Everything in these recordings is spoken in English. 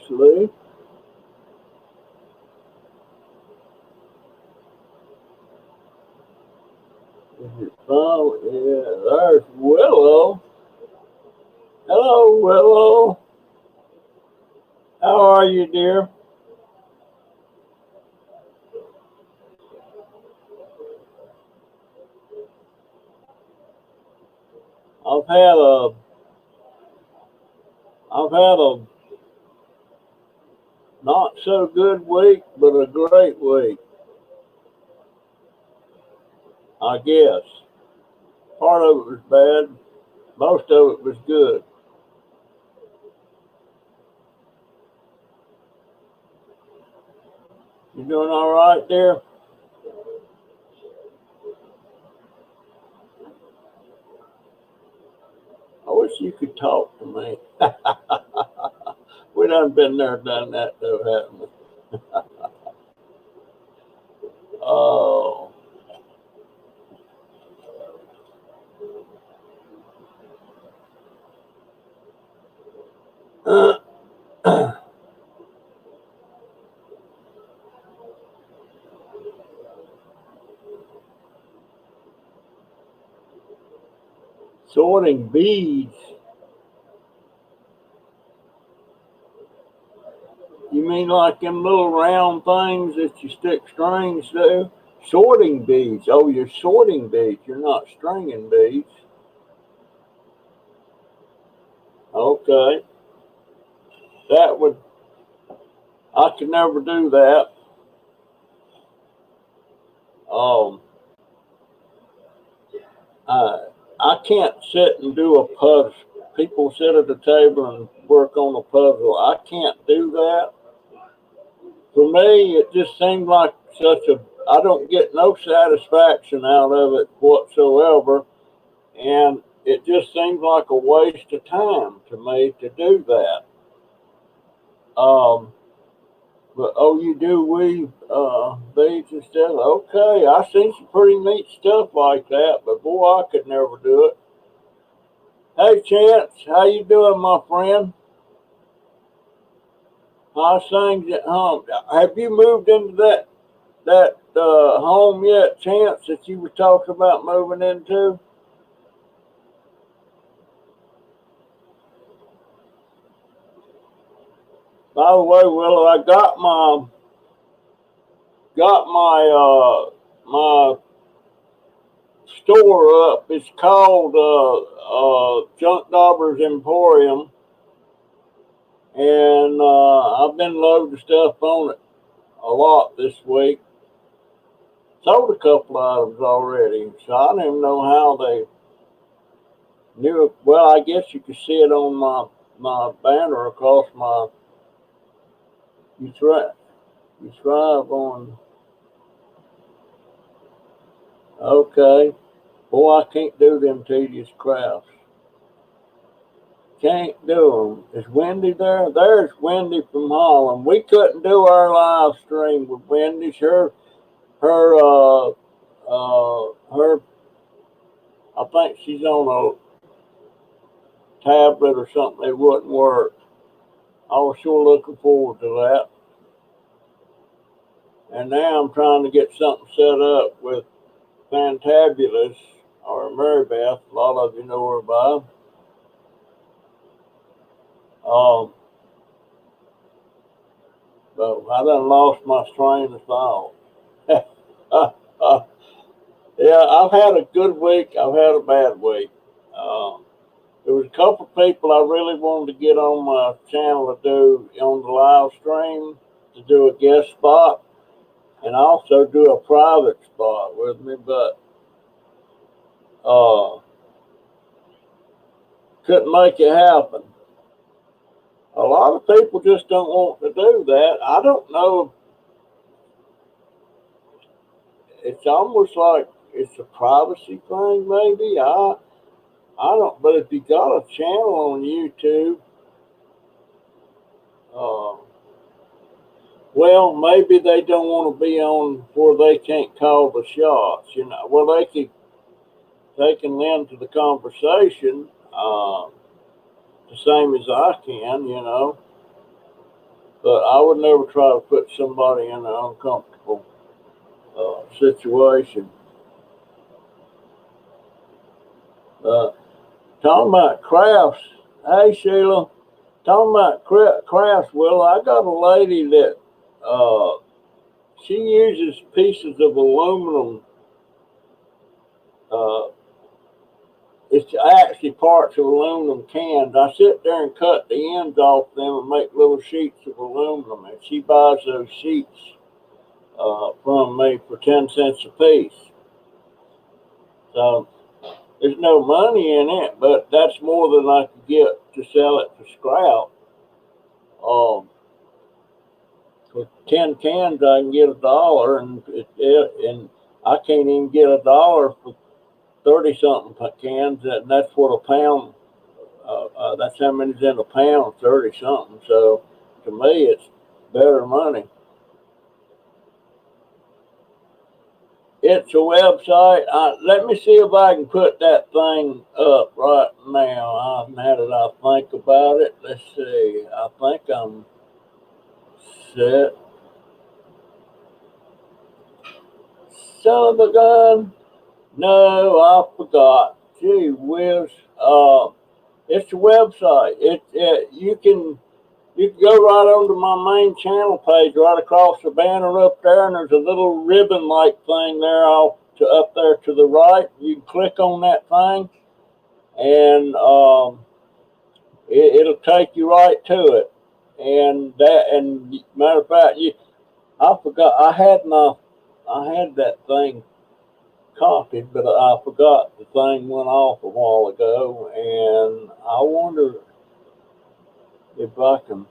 Lee. Oh, yeah, there's Willow. Hello, Willow. How are you, dear? I've had a I've had a not so good week, but a great week, I guess. Part of it was bad, most of it was good. You doing all right there? I wish you could talk to me. We done been there, done that, though, haven't we? Oh, sorting beads. You mean like them little round things that you stick strings to? Sorting beads. Oh, you're sorting beads. You're not stringing beads. Okay. That would, I could never do that. Um, I, I can't sit and do a puzzle. People sit at the table and work on a puzzle. I can't do that. For me, it just seemed like such a, I don't get no satisfaction out of it whatsoever. And it just seems like a waste of time to me to do that. Um, but oh, you do weave beads and stuff. Okay, I seen some pretty neat stuff like that, but boy, I could never do it. Hey, Chance, how you doing, my friend? How's things at home? Have you moved into that home yet, Chance, that you were talking about moving into? By the way, Willow, I got my store up. It's called JunkDobbers Emporium, and I've been loading stuff on it a lot this week. Sold a couple items already, so I don't even know how they knew it. Well, I guess you could see it on my banner across my. You try you thrive on. Okay, boy, I can't do them tedious crafts. Can't do them. Is Wendy there? There's Wendy from Holland. We couldn't do our live stream with Wendy. Her, her. I think she's on a tablet or something. It wouldn't work. I was sure looking forward to that. And now I'm trying to get something set up with Fantabulous or Mary Beth. A lot of you know her by. Um, but I done lost my train of thought. Yeah, I've had a good week. I've had a bad week. Um, there was a couple of people I really wanted to get on my channel to do on the live stream to do a guest spot and also do a private spot with me, but uh, couldn't make it happen. A lot of people just don't want to do that. I don't know. It's almost like it's a privacy thing, maybe. I don't. But if you got a channel on YouTube, uh, well, maybe they don't want to be on where they can't call the shots. You know, well they can lend to the conversation the same as I can. You know, but I would never try to put somebody in an uncomfortable situation. Talking about crafts, hey Sheila, talking about crafts, well, I got a lady that she uses pieces of aluminum. Uh, it's actually parts of aluminum cans. I sit there and cut the ends off them and make little sheets of aluminum, and she buys those sheets from me for 10 cents a piece. So there's no money in it, but that's more than I could get to sell it for scrap. For 10 cans, I can get $1, and I can't even get $1 for 30 something cans, and that's what a pound. That's how many's in a pound, 30 something. So to me, it's better money. It's a website. Let me see if I can put that thing up right now. Now that I think about it, let's see. I think I'm set. Son of a gun. No, I forgot. Gee whiz. It's a website. You can go right onto my main channel page, right across the banner up there, and there's a little ribbon-like thing there up there to the right. You can click on that thing, and it'll take you right to it. And matter of fact, I forgot I had that thing copied, but I forgot the thing went off a while ago, and I wonder if I can.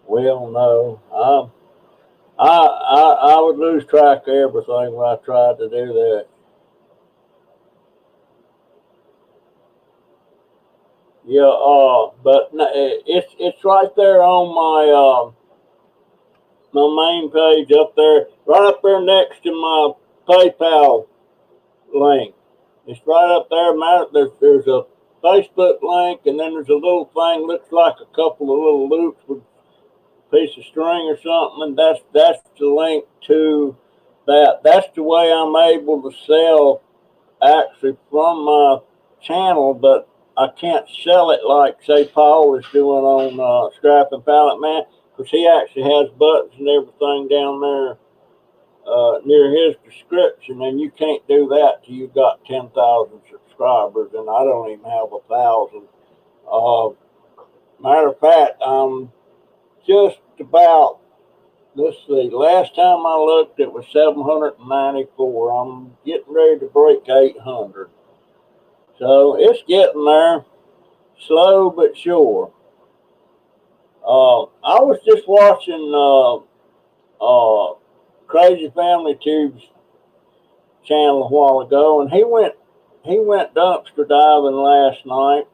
Well, no, I would lose track of everything when I tried to do that. Yeah, but it's right there on my main page up there, right up there next to my PayPal link. It's right up there. There's a Facebook link, and then there's a little thing looks like a couple of little loops with a piece of string or something, and that's the link to that. That's the way I'm able to sell actually from my channel, but I can't sell it like say Paul is doing on Scrap and Pallet Man, because he actually has buttons and everything down there near his description, and you can't do that till you've got 10,000 subscribers, and I don't even have 1,000. Matter of fact, I'm just about, let's see, last time I looked it was 794. I'm getting ready to break 800. So it's getting there, slow but sure. I was just watching Crazy Family Tube's channel a while ago, and he went dumpster diving last night,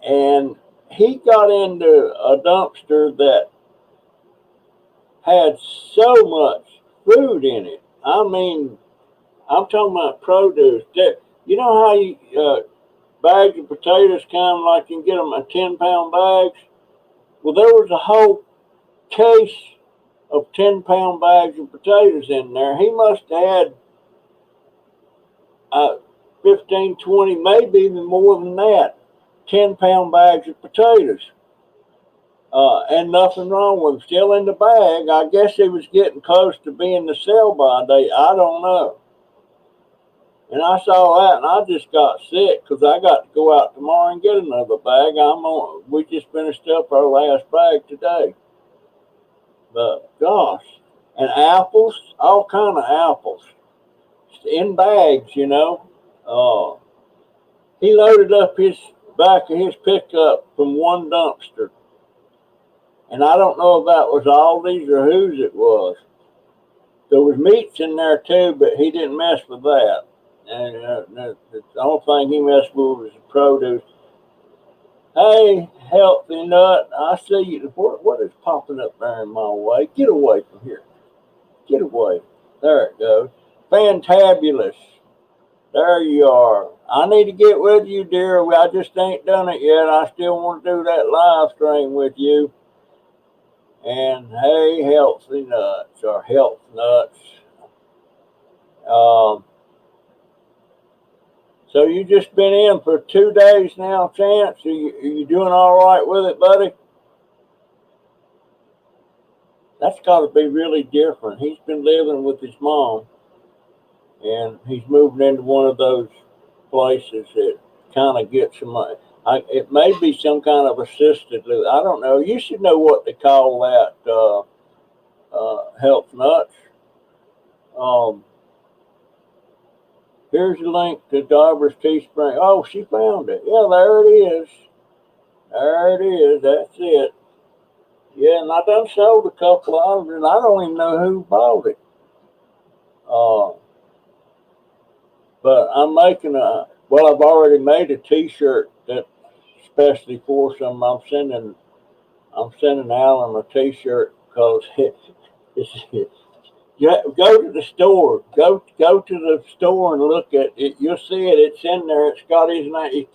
and he got into a dumpster that had so much food in it. I mean, I'm talking about produce. You know how bags of potatoes come, like you can get them in 10-pound bags? Well, there was a whole case of 10-pound bags of potatoes in there. He must have had 15, 20, maybe even more than that, 10-pound bags of potatoes. And nothing wrong with them. Still in the bag. I guess he was getting close to being the sell-by date. I don't know. And I saw that, and I just got sick because I got to go out tomorrow and get another bag. We just finished up our last bag today. But gosh, and apples, all kind of apples, in bags, you know. He loaded up his back of his pickup from one dumpster, and I don't know if that was Aldi's or whose it was. There was meats in there too, but he didn't mess with that. And the only thing he messed with was the produce. Hey, healthy nut, I see you. What is popping up there in my way? Get away from here. Get away. There it goes. Fantabulous. There you are. I need to get with you, dear. I just ain't done it yet. I still want to do that live stream with you. And hey, healthy nuts or health nuts. Um, so you just been in for 2 days now, Chance? Are you doing all right with it, buddy? That's got to be really different. He's been living with his mom, and he's moving into one of those places that kind of gets him. It may be some kind of assisted living. I don't know. You should know what they call that, health nuts. Um, Here's a link to Dobbers Teespring. Oh, she found it. Yeah, there it is. There it is. That's it. Yeah, and I done sold a couple of them, and I don't even know who bought it. Uh, but I'm making I've already made a T-shirt that especially for some. I'm sending Alan a T-shirt because it's, yeah, go to the store. Go to the store and look at it. You'll see it. It's in there. It's got his name.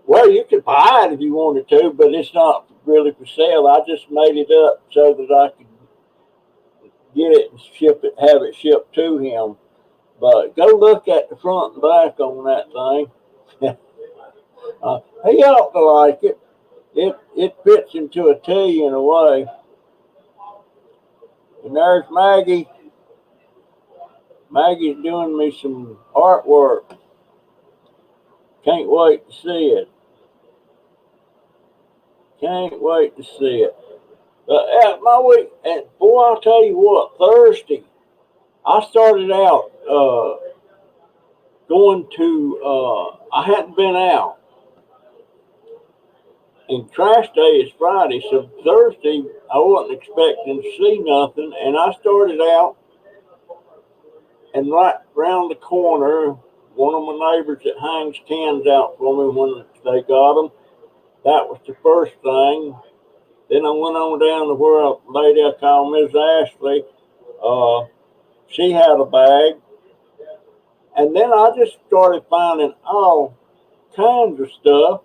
Well, you could buy it if you wanted to, but it's not really for sale. I just made it up so that I could get it and ship it, have it shipped to him. But go look at the front and back on that thing. He ought to like it. It fits into a T in a way. And there's Maggie. Maggie's doing me some artwork. Can't wait to see it. Can't wait to see it. At my week, and boy, I'll tell you what, Thursday, I started out going to, I hadn't been out. And trash day is Friday, so Thursday I wasn't expecting to see nothing. And I started out, and right round the corner, one of my neighbors that hangs cans out for me when they got them, that was the first thing. Then I went on down to where a lady I call Miss Ashley, uh, she had a bag. And then I just started finding all kinds of stuff.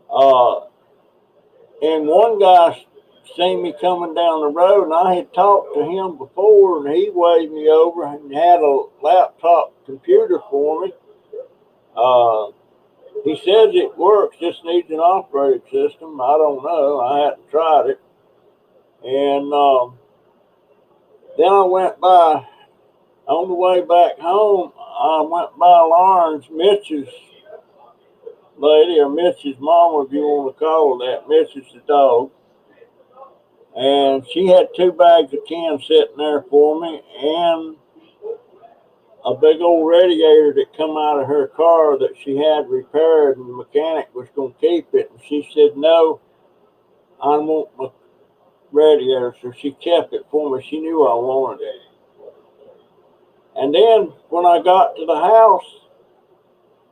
Uh, and one guy seen me coming down the road, and I had talked to him before, and he waved me over and had a laptop computer for me. Uh, he says it works, just needs an operating system. I don't know. I hadn't tried it. And then I went by, on the way back home, I went by Lawrence, Mitch's lady, or Mitch's mom, if you want to call her that. Mitch is the dog. And she had 2 bags of cans sitting there for me, and a big old radiator that come out of her car that she had repaired, and the mechanic was going to keep it. And she said, no, I want my radiator. So she kept it for me. She knew I wanted it. And then when I got to the house,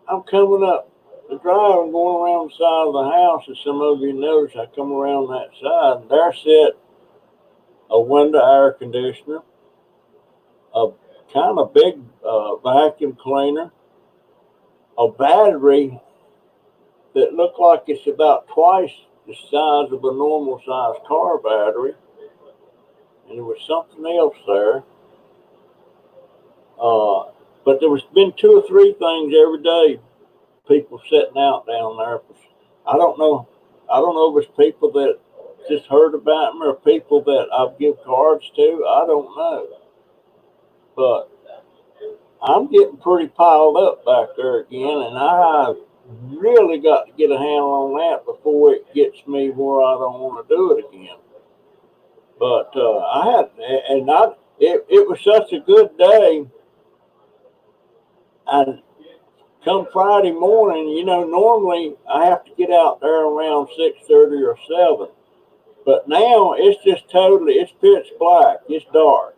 I'm coming up the drive and going around the side of the house. As some of you notice, I come around that side, and there sat a window air conditioner, a kind of big vacuum cleaner, a battery that looked like it's about twice the size of a normal size car battery, and there was something else there. But there was been 2 or 3 things every day. People sitting out down there. I don't know. I don't know if it's people that just heard about me or people that I've give cards to. I don't know. But I'm getting pretty piled up back there again, and I really got to get a handle on that before it gets me where I don't want to do it again. But I had, and I, it was such a good day. And come Friday morning, normally I have to get out there around 6:30 or 7. But now it's just totally, it's pitch black, it's dark,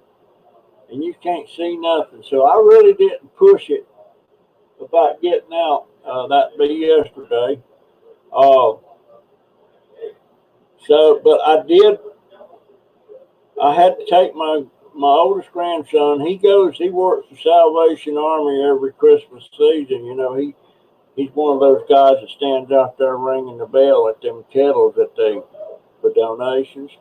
and you can't see nothing. So I really didn't push it about getting out. That be yesterday. Uh, but I did. I had to take my oldest grandson. He works the Salvation Army every Christmas season. He's one of those guys that stands out there ringing the bell at them kettles that they for donations,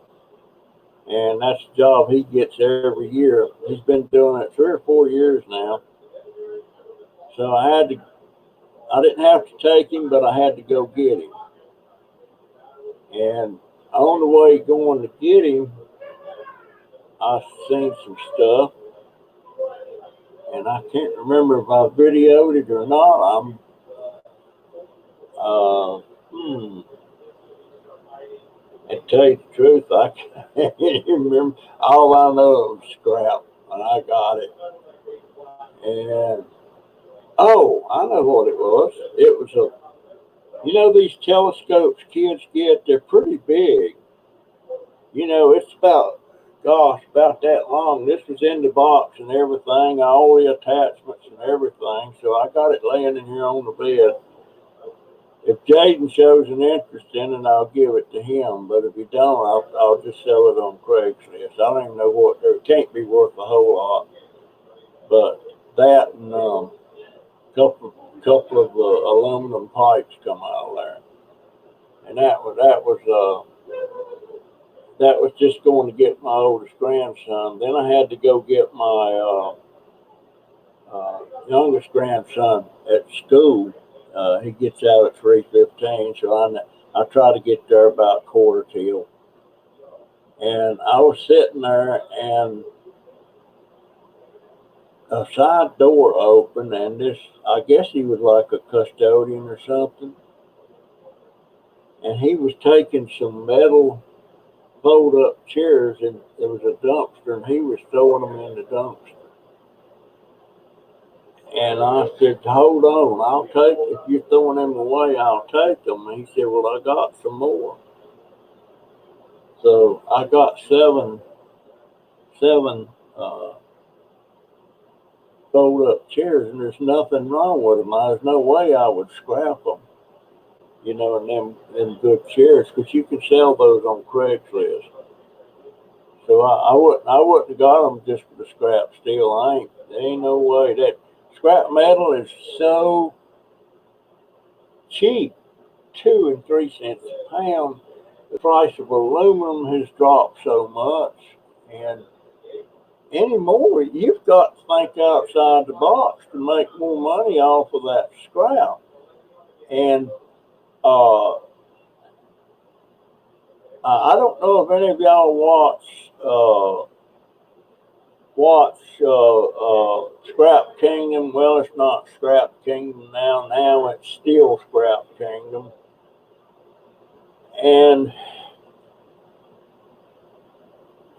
and that's the job he gets every year. He's been doing it 3 or 4 years now. So I didn't have to take him, but I had to go get him. And on the way going to get him, I seen some stuff, and I can't remember if I videoed it or not. Uh, hmm, and tell you the truth, I can't even remember. All I know is scrap, and I got it. And oh, I know what it was. It was these telescopes kids get, they're pretty big. It's about that long. This was in the box and everything, all the attachments and everything. So I got it laying in here on the bed. If Jaden shows an interest in it, I'll give it to him. But if he don't, I'll just sell it on Craigslist. I don't even know what it can't be worth a whole lot. But that and couple of aluminum pipes come out of there, and that was just going to get my oldest grandson. Then I had to go get my youngest grandson at school. He gets out at 3:15, so I try to get there about quarter till. And I was sitting there, and a side door opened, and I guess he was like a custodian or something, and he was taking some metal fold up chairs, and there was a dumpster, and he was throwing them in the dumpster. And I said, hold on, I'll take, if you're throwing them away, I'll take them. And he said, well, I got some more. So I got seven fold up chairs, and there's nothing wrong with them. There's no way I would scrap them, and them good chairs, because you can sell those on Craigslist. So I wouldn't have got them just for the scrap steel. There ain't no way. That scrap metal is so cheap, 2 and 3 cents a pound. The price of aluminum has dropped so much, and anymore you've got to think outside the box to make more money off of that scrap. And uh, I don't know if any of y'all watch Scrap Kingdom. Well, it's not Scrap Kingdom now. Now it's still Scrap Kingdom. And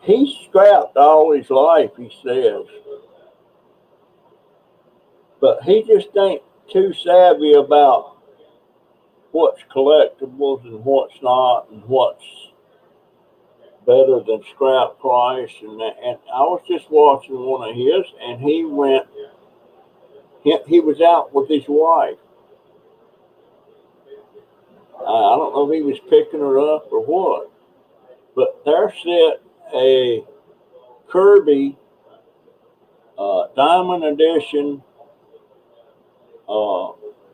he scrapped all his life, he says. But he just ain't too savvy about what's collectibles and what's not, and what's better than scrap price. And I was just watching one of his, and he was out with his wife. I don't know if he was picking her up or what, but there sat a Kirby Diamond Edition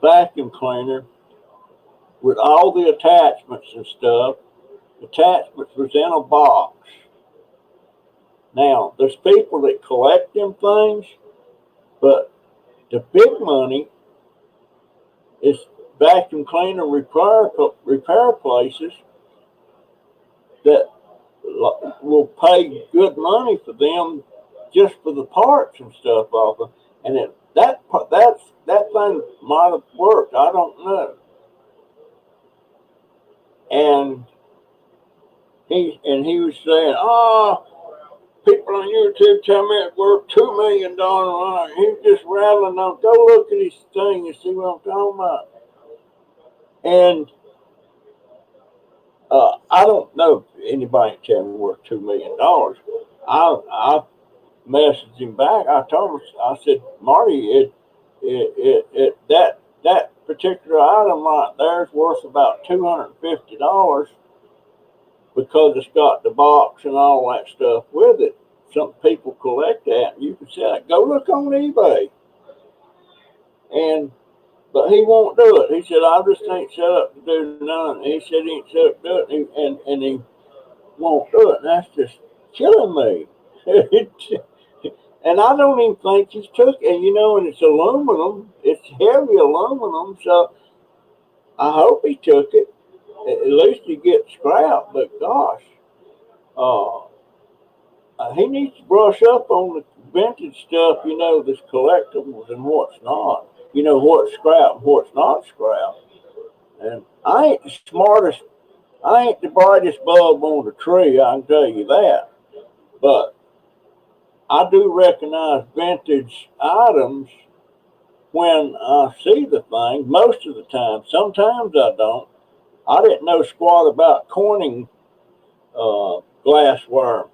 vacuum cleaner with all the attachments and stuff. Attachments was in a box. Now, there's people that collect them things, but the big money is vacuum cleaner repair places that will pay good money for them just for the parts and stuff off them. And that thing might have worked. I don't know. And he was saying, people on YouTube tell me it's worth $2 million. He's just rattling on. Go look at his thing and see what I'm talking about. And I don't know if anybody can tell me worth $2 million. I messaged him back. I told him, I said, Marty, that particular item right there is worth about $250 because it's got the box and all that stuff with it. Some people collect that, and you can sell it. Go look on eBay. And But he won't do it. He said, I just ain't set up to do none. He said he ain't set up to do it, and he won't do it. And that's just killing me. And I don't even think he's took it. And, and it's aluminum. It's heavy aluminum. So I hope he took it. At least he gets scrap. But gosh, uh, he needs to brush up on the vintage stuff, that's collectibles and what's not. What's scrap and what's not scrap. And I ain't the smartest, I ain't the brightest bulb on the tree, I can tell you that. But I do recognize vintage items when I see the thing, most of the time. Sometimes I don't. I didn't know squat about Corning glassware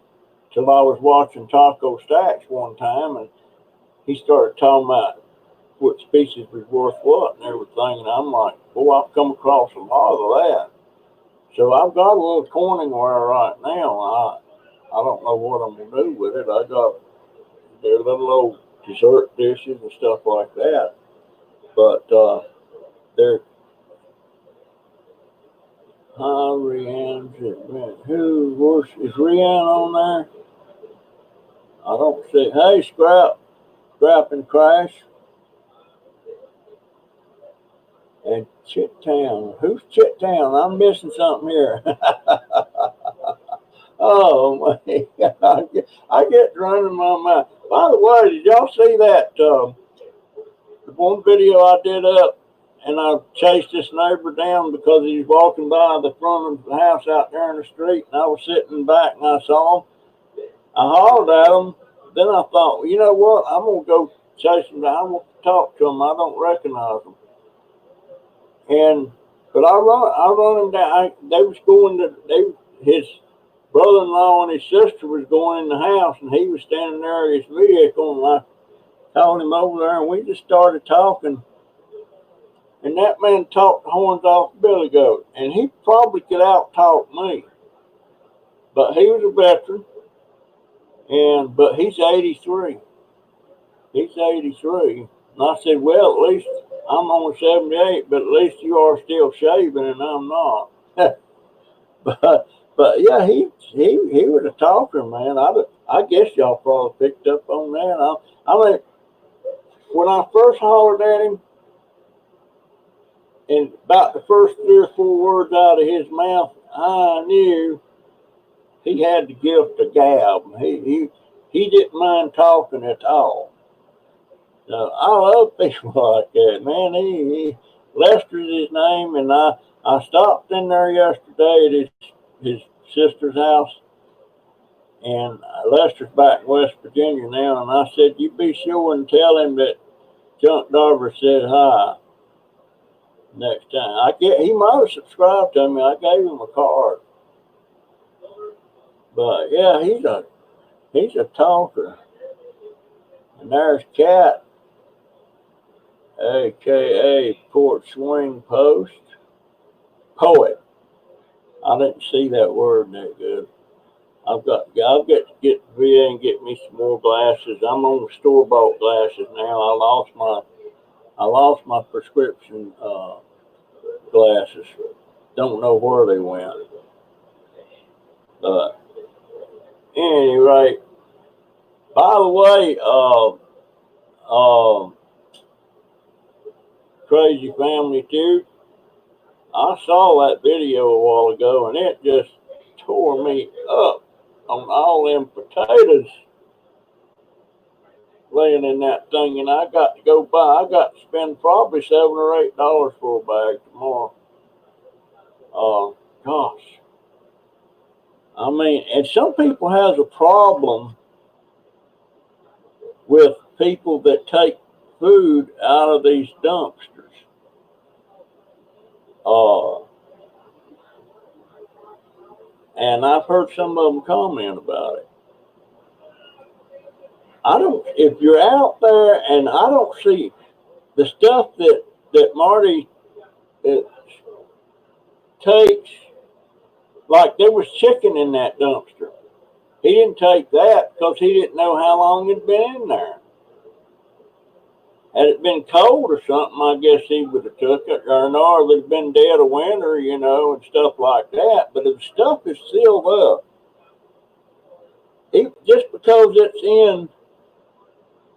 till I was watching Taco Stacks one time, and he started talking about what species was worth what and everything, and I'm like, boy, I've come across a lot of that. So I've got a little Corningware right now. I don't know what I'm gonna do with it. I got their little old dessert dishes and stuff like that, but they're Rianne's. Is Rianne on there? I don't see. Hey, Scrap and Crash. And Chittown. Who's Chittown? I'm missing something here. Oh man, I get running my mind. By the way, did y'all see that the one video I did up, and I chased this neighbor down because he was walking by the front of the house out there in the street, and I was sitting back and I saw him. I hollered at him. Then I thought, well, you know what? I'm gonna go chase him down. I'm gonna talk to him. I don't recognize him. But I run him down. They was going to his brother-in-law and his sister was going in the house, and he was standing there in his vehicle, and I called him over there, and we just started talking. And that man talked the horns off Billy Goat, and he probably could out-talk me. But he was a veteran, but he's 83. He's 83. And I said, well, at least I'm only 78, but at least you are still shaving, and I'm not. but yeah, he was a talker, man. I guess y'all probably picked up on that. I mean, when I first hollered at him, and about the first 3 or 4 words out of his mouth, I knew he had the gift of gab. He didn't mind talking at all. I love people like that, man. Lester's his name, and I stopped in there yesterday at his sister's house, and Lester's back in West Virginia now, and I said, you be sure and tell him that JunkDobbers said hi next time. He might have subscribed to me. I gave him a card. But yeah, he's a talker. And there's Cat, aka Port Swing Poet. I didn't see that word that good. I'll get to get to VA and get me some more glasses. I'm on store-bought glasses now. I lost my prescription glasses. Don't know where they went. But anyway, by the way, Crazy Family too. I saw that video a while ago, and it just tore me up on all them potatoes laying in that thing, and I got to go buy. I got to spend probably $7 or $8 for a bag tomorrow. Gosh, I mean, and some people has a problem with people that take food out of these dumpsters. And I've heard some of them comment about it. If you're out there, and I don't see the stuff that Marty takes, like there was chicken in that dumpster. He didn't take that because he didn't know how long it'd been in there. Had it been cold or something, I guess he would have took it. Or no, it would have been dead of winter, you know, and stuff like that. But if stuff is sealed up, just because it's in,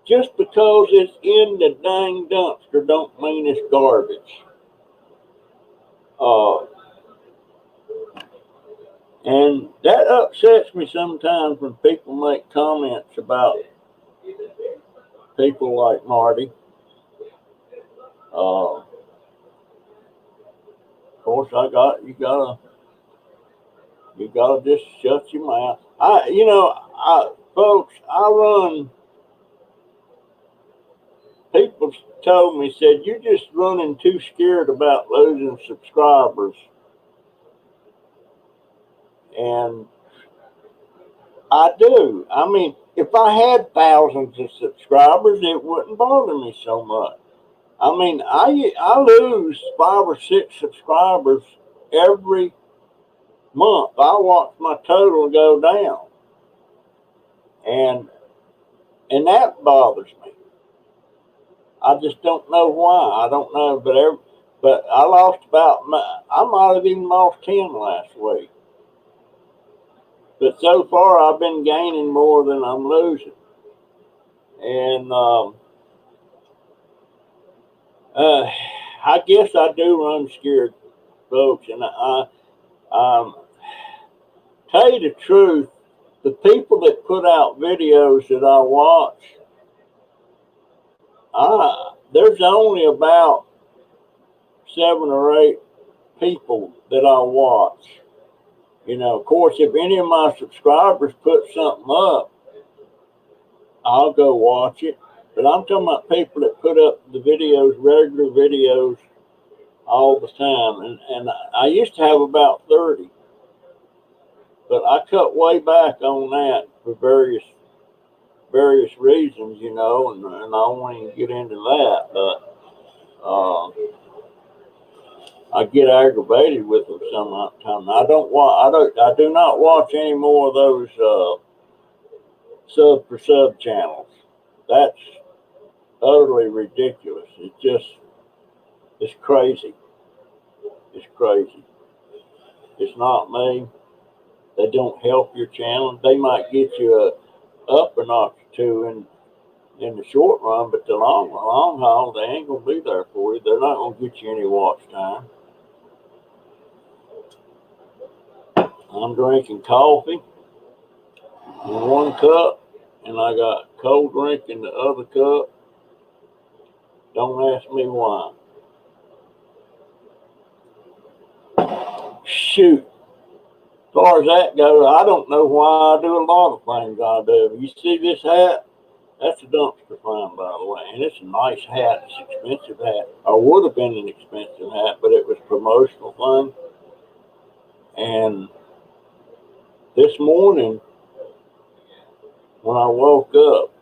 just because it's in the dang dumpster, don't mean it's garbage. Uh, and that upsets me sometimes when people make comments about people like Marty. Of course, you gotta just shut your mouth. Folks, people told me, said, you're just running too scared about losing subscribers. And I do. I mean, if I had thousands of subscribers, it wouldn't bother me so much. I mean, I lose 5 or 6 subscribers every month. I watch my total go down, and that bothers me. I just don't know why. I don't know, but I lost I might have even lost 10 last week. But so far, I've been gaining more than I'm losing, and I guess I do run scared, folks. And tell you the truth, the people that put out videos that I watch, there's only about 7 or 8 people that I watch. You know, of course, if any of my subscribers put something up, I'll go watch it. But I'm talking about people that put up the videos, regular videos, all the time. And I used to have about 30. But I cut way back on that for various reasons, you know, and I won't even get into that. But I get aggravated with them sometimes. I do not watch any more of those sub for sub channels. That's utterly ridiculous. It's crazy. It's crazy. It's not me. They don't help your channel. They might get you up a notch or two in the short run, but the long haul, they ain't gonna be there for you. They're not gonna get you any watch time. I'm drinking coffee in 1 cup, and I got cold drink in the other cup. Don't ask me why. Shoot. As far as that goes, I don't know why I do a lot of things I do. You see this hat? That's a dumpster fire, by the way. And it's a nice hat. It's an expensive hat. Or would have been an expensive hat, but it was a promotional thing. And this morning, when I woke up,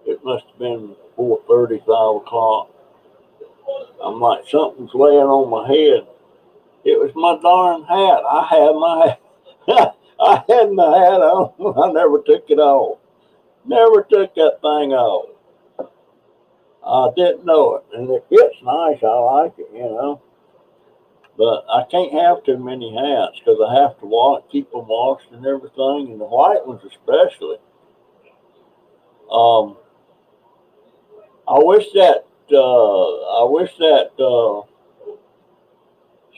it must have been 4:30, 5 o'clock. I'm like, something's laying on my head. It was my darn hat. I had my hat on. I never took it off. Never took that thing off. I didn't know it. And it fits nice. I like it, you know. But I can't have too many hats because I have to keep them washed and everything, and the white ones especially. I wish that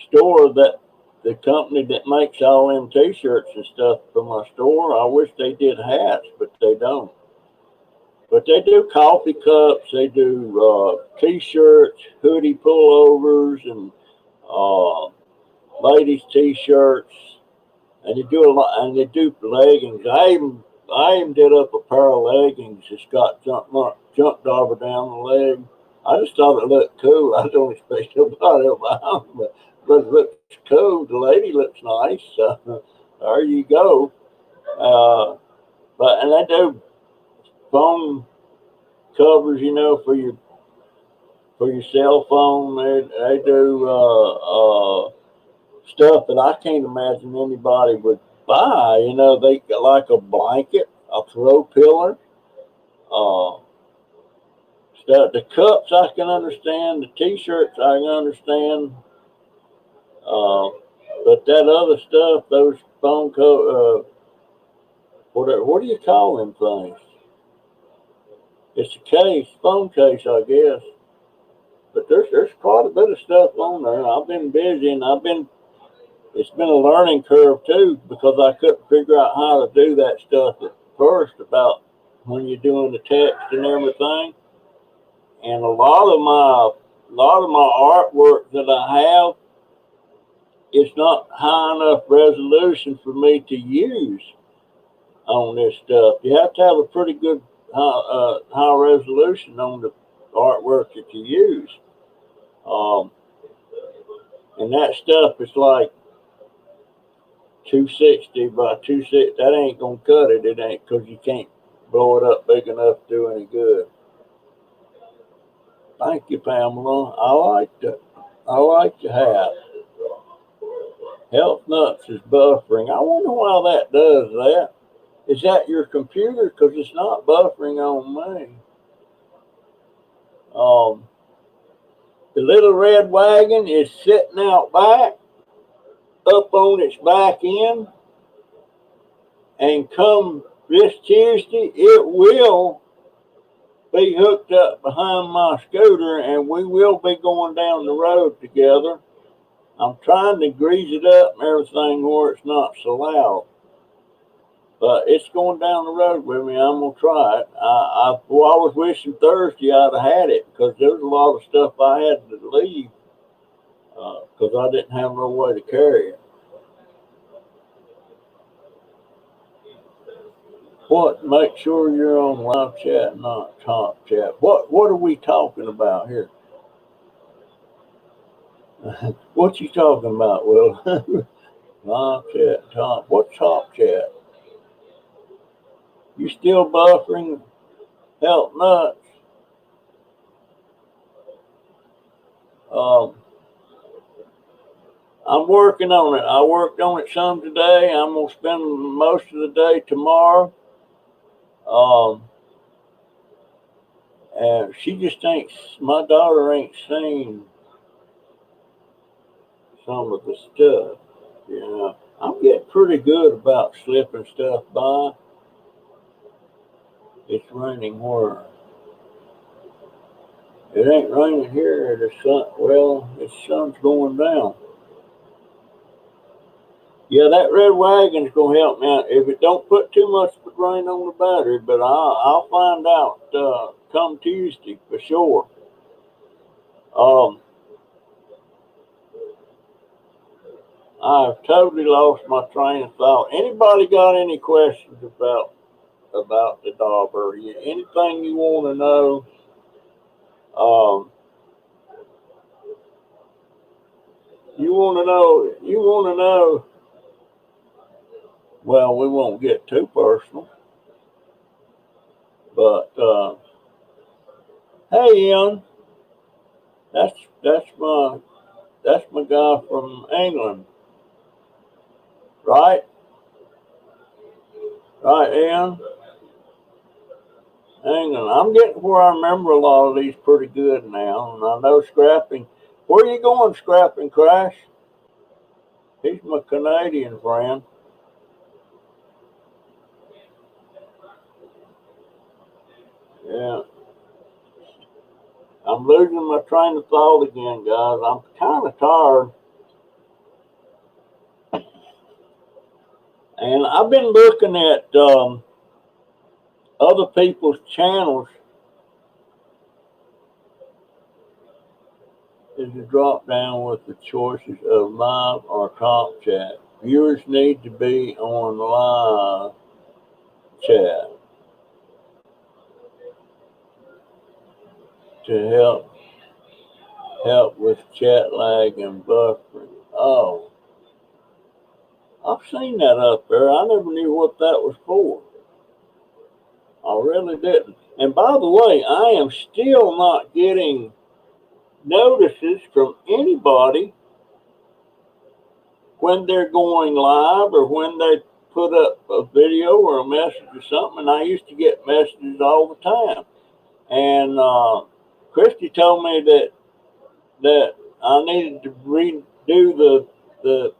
store, that the company that makes all them T-shirts and stuff for my store, I wish they did hats, but they don't. But they do coffee cups, they do T-shirts, hoodie pullovers, and ladies T-shirts, and they do a lot, and they do leggings. I even did up a pair of leggings that's got JunkDobber down the leg. I just thought it looked cool. I don't expect nobody to buy them, but it looks cool. The lady looks nice. There you go. And they do phone covers, you know, for your cell phone. They do stuff that I can't imagine anybody would buy. You know, they got like a blanket, a throw pillar, The cups I can understand, the t-shirts I can understand, but that other stuff, those what do you call them things? It's a case, phone case, I guess. But there's quite a bit of stuff on there. I've been busy, and it's been a learning curve too, because I couldn't figure out how to do that stuff at first about when you're doing the text and everything. And a lot of my artwork that I have, it's not high enough resolution for me to use on this stuff. You have to have a pretty good high resolution on the artwork that you use. Um, and that stuff is like 260 by 260. That ain't gonna cut it. It ain't, because you can't blow it up big enough to do any good. Thank you, Pamela. I like the hat. Health Nuts is buffering. I wonder why that does that. Is that your computer? Because it's not buffering on me. The little red wagon is sitting out back, up on its back end, and come this Tuesday, it will be hooked up behind my scooter, and we will be going down the road together. I'm trying to grease it up and everything where it's not so loud. But it's going down the road with me. I'm going to try it. I was wishing Thursday I'd have had it, because there was a lot of stuff I had to leave because I didn't have no way to carry it. What? Make sure you're on live chat, not top chat. What are we talking about here? What you talking about, Will? Live chat, top. What's top chat? You still buffering? Health Nuts. I'm working on it. I worked on it some today. I'm gonna spend most of the day tomorrow. And she just thinks my daughter ain't seen some of the stuff. You know, I'm getting pretty good about slipping stuff by. It's raining where? It ain't raining here. The sun, well, the sun's going down. Yeah, that red wagon's gonna help me out. If it don't put too much rain on the battery, but I'll find out come Tuesday for sure. I've totally lost my train of thought. Anybody got any questions about the dauber? Anything you want to know? You want to know? You want to know? Well, we won't get too personal, but hey, Ian, that's my guy from England, right? Right, Ian. England. I'm getting where I remember a lot of these pretty good now, and I know Scrapping. Where are you going, Scrapping Crash? He's my Canadian friend. Yeah. I'm losing my train of thought again, guys. I'm kind of tired. And I've been looking at other people's channels. There's a drop down with the choices of live or top chat. Viewers need to be on live chat to help with chat lag and buffering. Oh, I've seen that up there. I never knew what that was for. I really didn't. And by the way, I am still not getting notices from anybody when they're going live or when they put up a video or a message or something. And I used to get messages all the time. And told me that I needed to redo the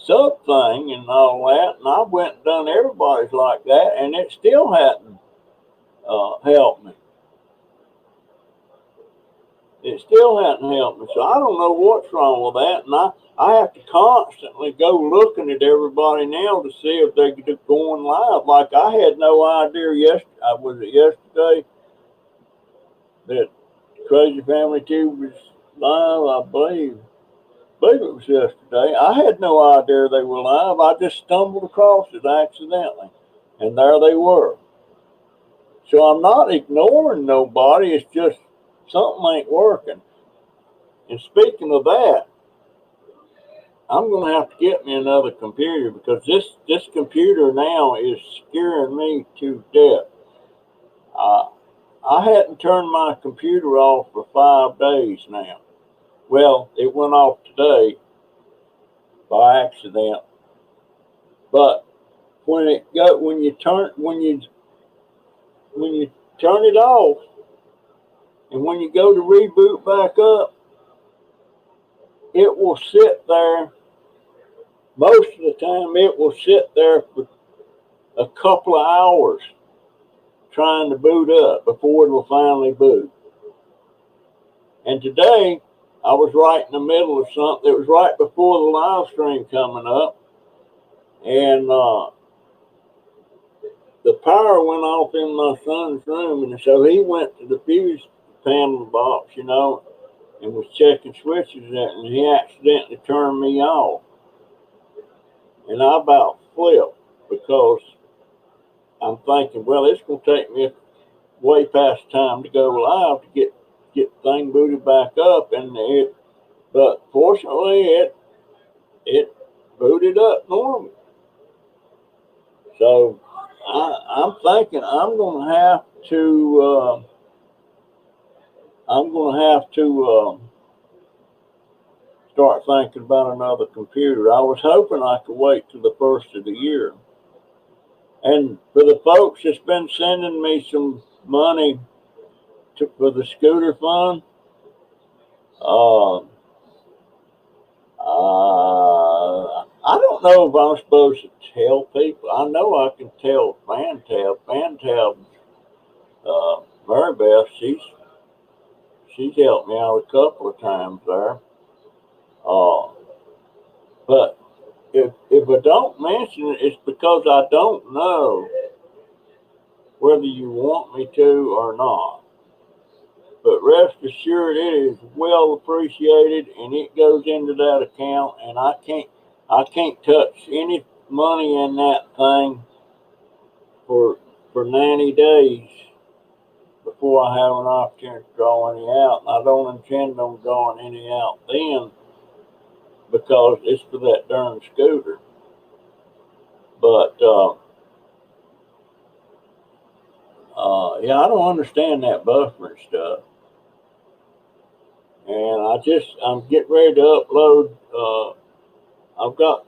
sub thing and all that, and I went and done everybody's like that, and it still hadn't helped me. It still hadn't helped me, so I don't know what's wrong with that, and I have to constantly go looking at everybody now to see if they're going live. Like I had no idea yesterday that Crazy Family Tube was live, I believe. I believe it was yesterday. I had no idea they were live. I just stumbled across it accidentally, and there they were. So I'm not ignoring nobody. It's just something ain't working. And speaking of that, I'm going to have to get me another computer because this computer now is scaring me to death. I hadn't turned my computer off for 5 days now. Well, it went off today by accident. But when you turn it off, and when you go to reboot back up, it will sit there. Most of the time, it will sit there for a couple of hours trying to boot up before it will finally boot. And today, I was right in the middle of something. It was right before the live stream coming up, and the power went off in my son's room, and so he went to the fuse panel box, and was checking switches and he accidentally turned me off. And I about flipped because I'm thinking, well, it's going to take me way past time to go live to get the thing booted back up, but fortunately it booted up normal. So I'm thinking I'm going to have to start thinking about another computer. I was hoping I could wait till the first of the year. And for the folks that's been sending me some money for the scooter fund, I don't know if I'm supposed to tell people. I know I can tell Fantab. Mary Beth, she's helped me out a couple of times there. But if I don't mention it, it's because I don't know whether you want me to or not. But rest assured, it is well appreciated, and it goes into that account, and I can't touch any money in that thing for 90 days before I have an opportunity to draw any out. And I don't intend on drawing any out then because it's for that darn scooter. But yeah, I don't understand that buffering stuff. And I'm getting ready to upload. I've got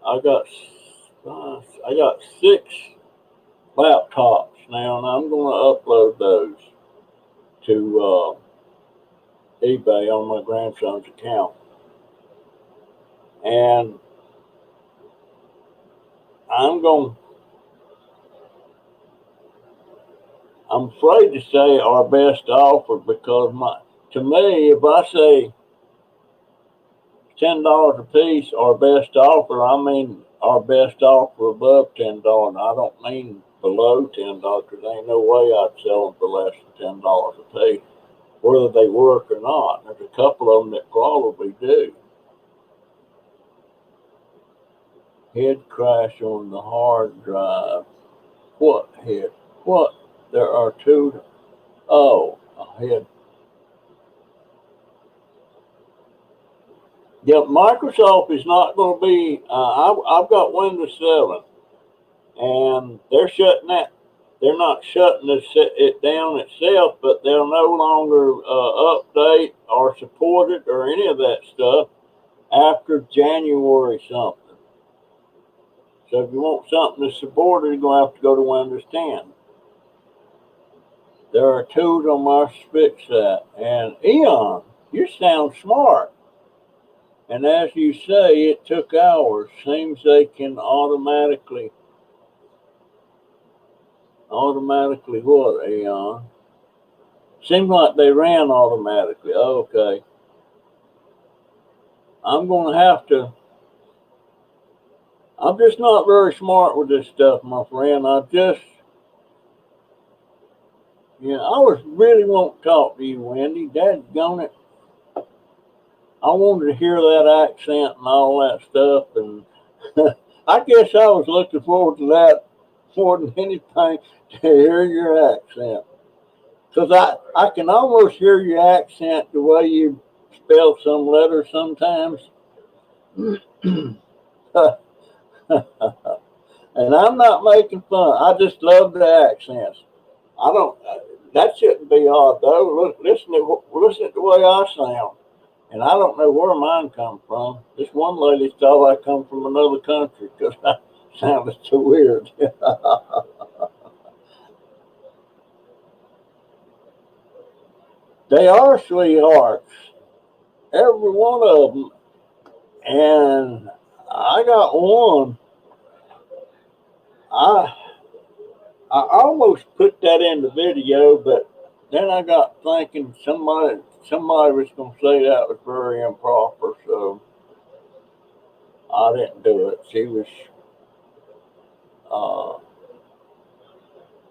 I got 6 laptops now, and I'm going to upload those to eBay on my grandson's account. And I'm afraid to say our best offer because to me, if I say $10 a piece, our best offer, I mean our best offer above $10. I don't mean below $10 because there ain't no way I'd sell them for less than $10 a piece, whether they work or not. There's a couple of them that probably do. Head crash on the hard drive. What head? What? There are 2. Oh, a head. Yeah, Microsoft is not going to be. I've got Windows 7, and they're shutting that. They're not shutting it down itself, but they'll no longer update or support it or any of that stuff after January something. So if you want something to support it, you're going to have to go to Windows 10. There are tools on my fix that. And Eon, you sound smart. And as you say, it took hours. Seems they can automatically what, Eon? Seems like they ran automatically. Okay. I'm going to have to. I'm just not very smart with this stuff, my friend. I was really want to talk to you, Wendy. Dadgone it. I wanted to hear that accent and all that stuff. And I guess I was looking forward to that more than anything, to hear your accent. Because I can almost hear your accent the way you spell some letters sometimes. And I'm not making fun. I just love the accents. I don't. That shouldn't be odd though. Listen to the way I sound, and I don't know where mine come from. This one lady thought I come from another country because I sounded so weird. They are sweethearts, every one of them, and I got one. I I almost put that in the video, but then I got thinking somebody was going to say that was very improper, so I didn't do it. Uh,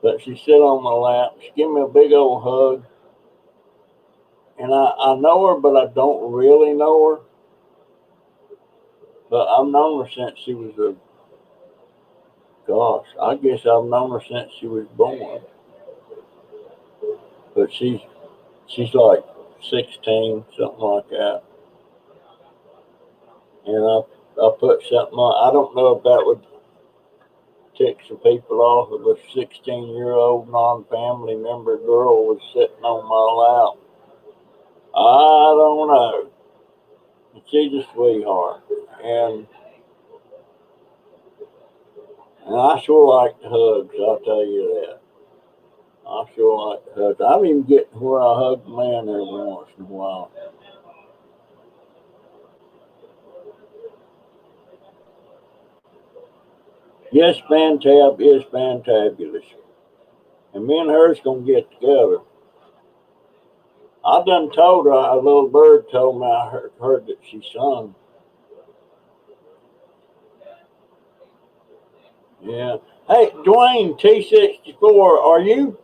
but she sit on my lap. She gave me a big old hug, and I know her, but I don't really know her. But I've known her since she was I guess I've known her since she was born. But she's like 16, something like that. And I put something on. I don't know if that would tick some people off. If a 16-year-old non-family member girl was sitting on my lap. I don't know. She's a sweetheart. And I sure like the hugs, I'll tell you that. I sure like the hugs. I'm even getting where I hug a man every once in a while. Yes, Fantab is fantabulous. And me and her's gonna get together. I done told her, a little bird told me I heard that she sung. Yeah. Hey, Dwayne T64, are you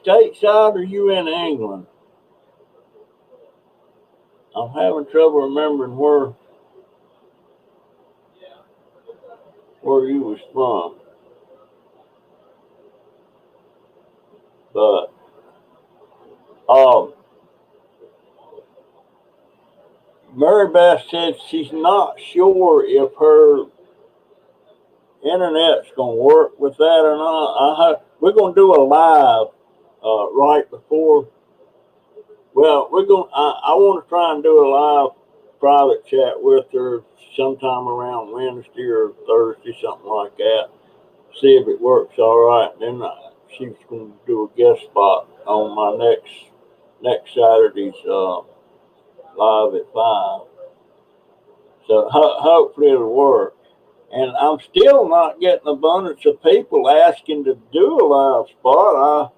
stateside or you in England? I'm having trouble remembering where you was from. But um Mary Beth said she's not sure if her internet's gonna work with that or not. We're gonna do a live right before. Well, I want to try and do a live private chat with her sometime around Wednesday or Thursday, something like that. See if it works all right. Then she's going to do a guest spot on my next Saturday's live at 5. So hopefully it'll work. And I'm still not getting abundance of people asking to do a live spot.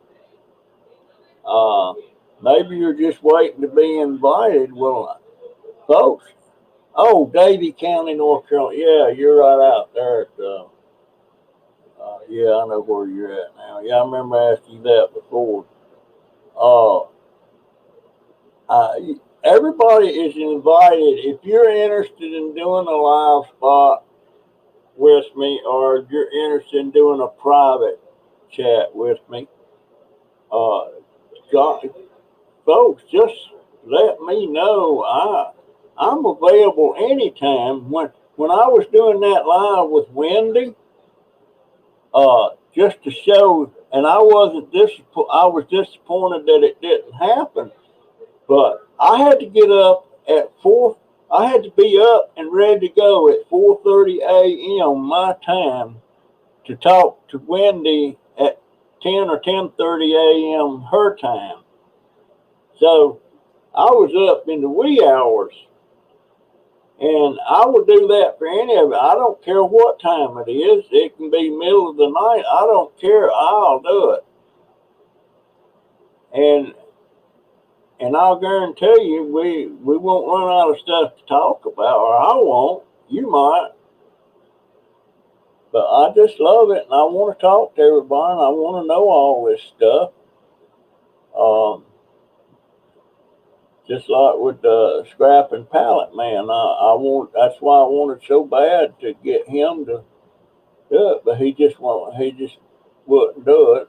Maybe you're just waiting to be invited. Well, folks, oh, Davie County, North Carolina. Yeah, you're right out there at yeah, I know where you're at now. Yeah, I remember asking you that before. Uh, Everybody is invited. If you're interested in doing a live spot with me, or you're interested in doing a private chat with me, uh, God, folks, just let me know. I'm available anytime. When I was doing that live with Wendy, just to show, and I wasn't I was disappointed that it didn't happen. But I had to get up at 4. I had to be up and ready to go at 4:30 a.m. my time to talk to Wendy at 10 or 10:30 a.m. her time. So I was up in the wee hours, and I would do that for any of it. I don't care what time it is. It can be middle of the night. I don't care. I'll do it. And I'll guarantee you, we won't run out of stuff to talk about, or I won't. You might. But I just love it, and I want to talk to everybody, and I want to know all this stuff. Just like with the scrap and pallet man, I want. That's why I wanted so bad to get him to do it, but he just won't. He just wouldn't do it,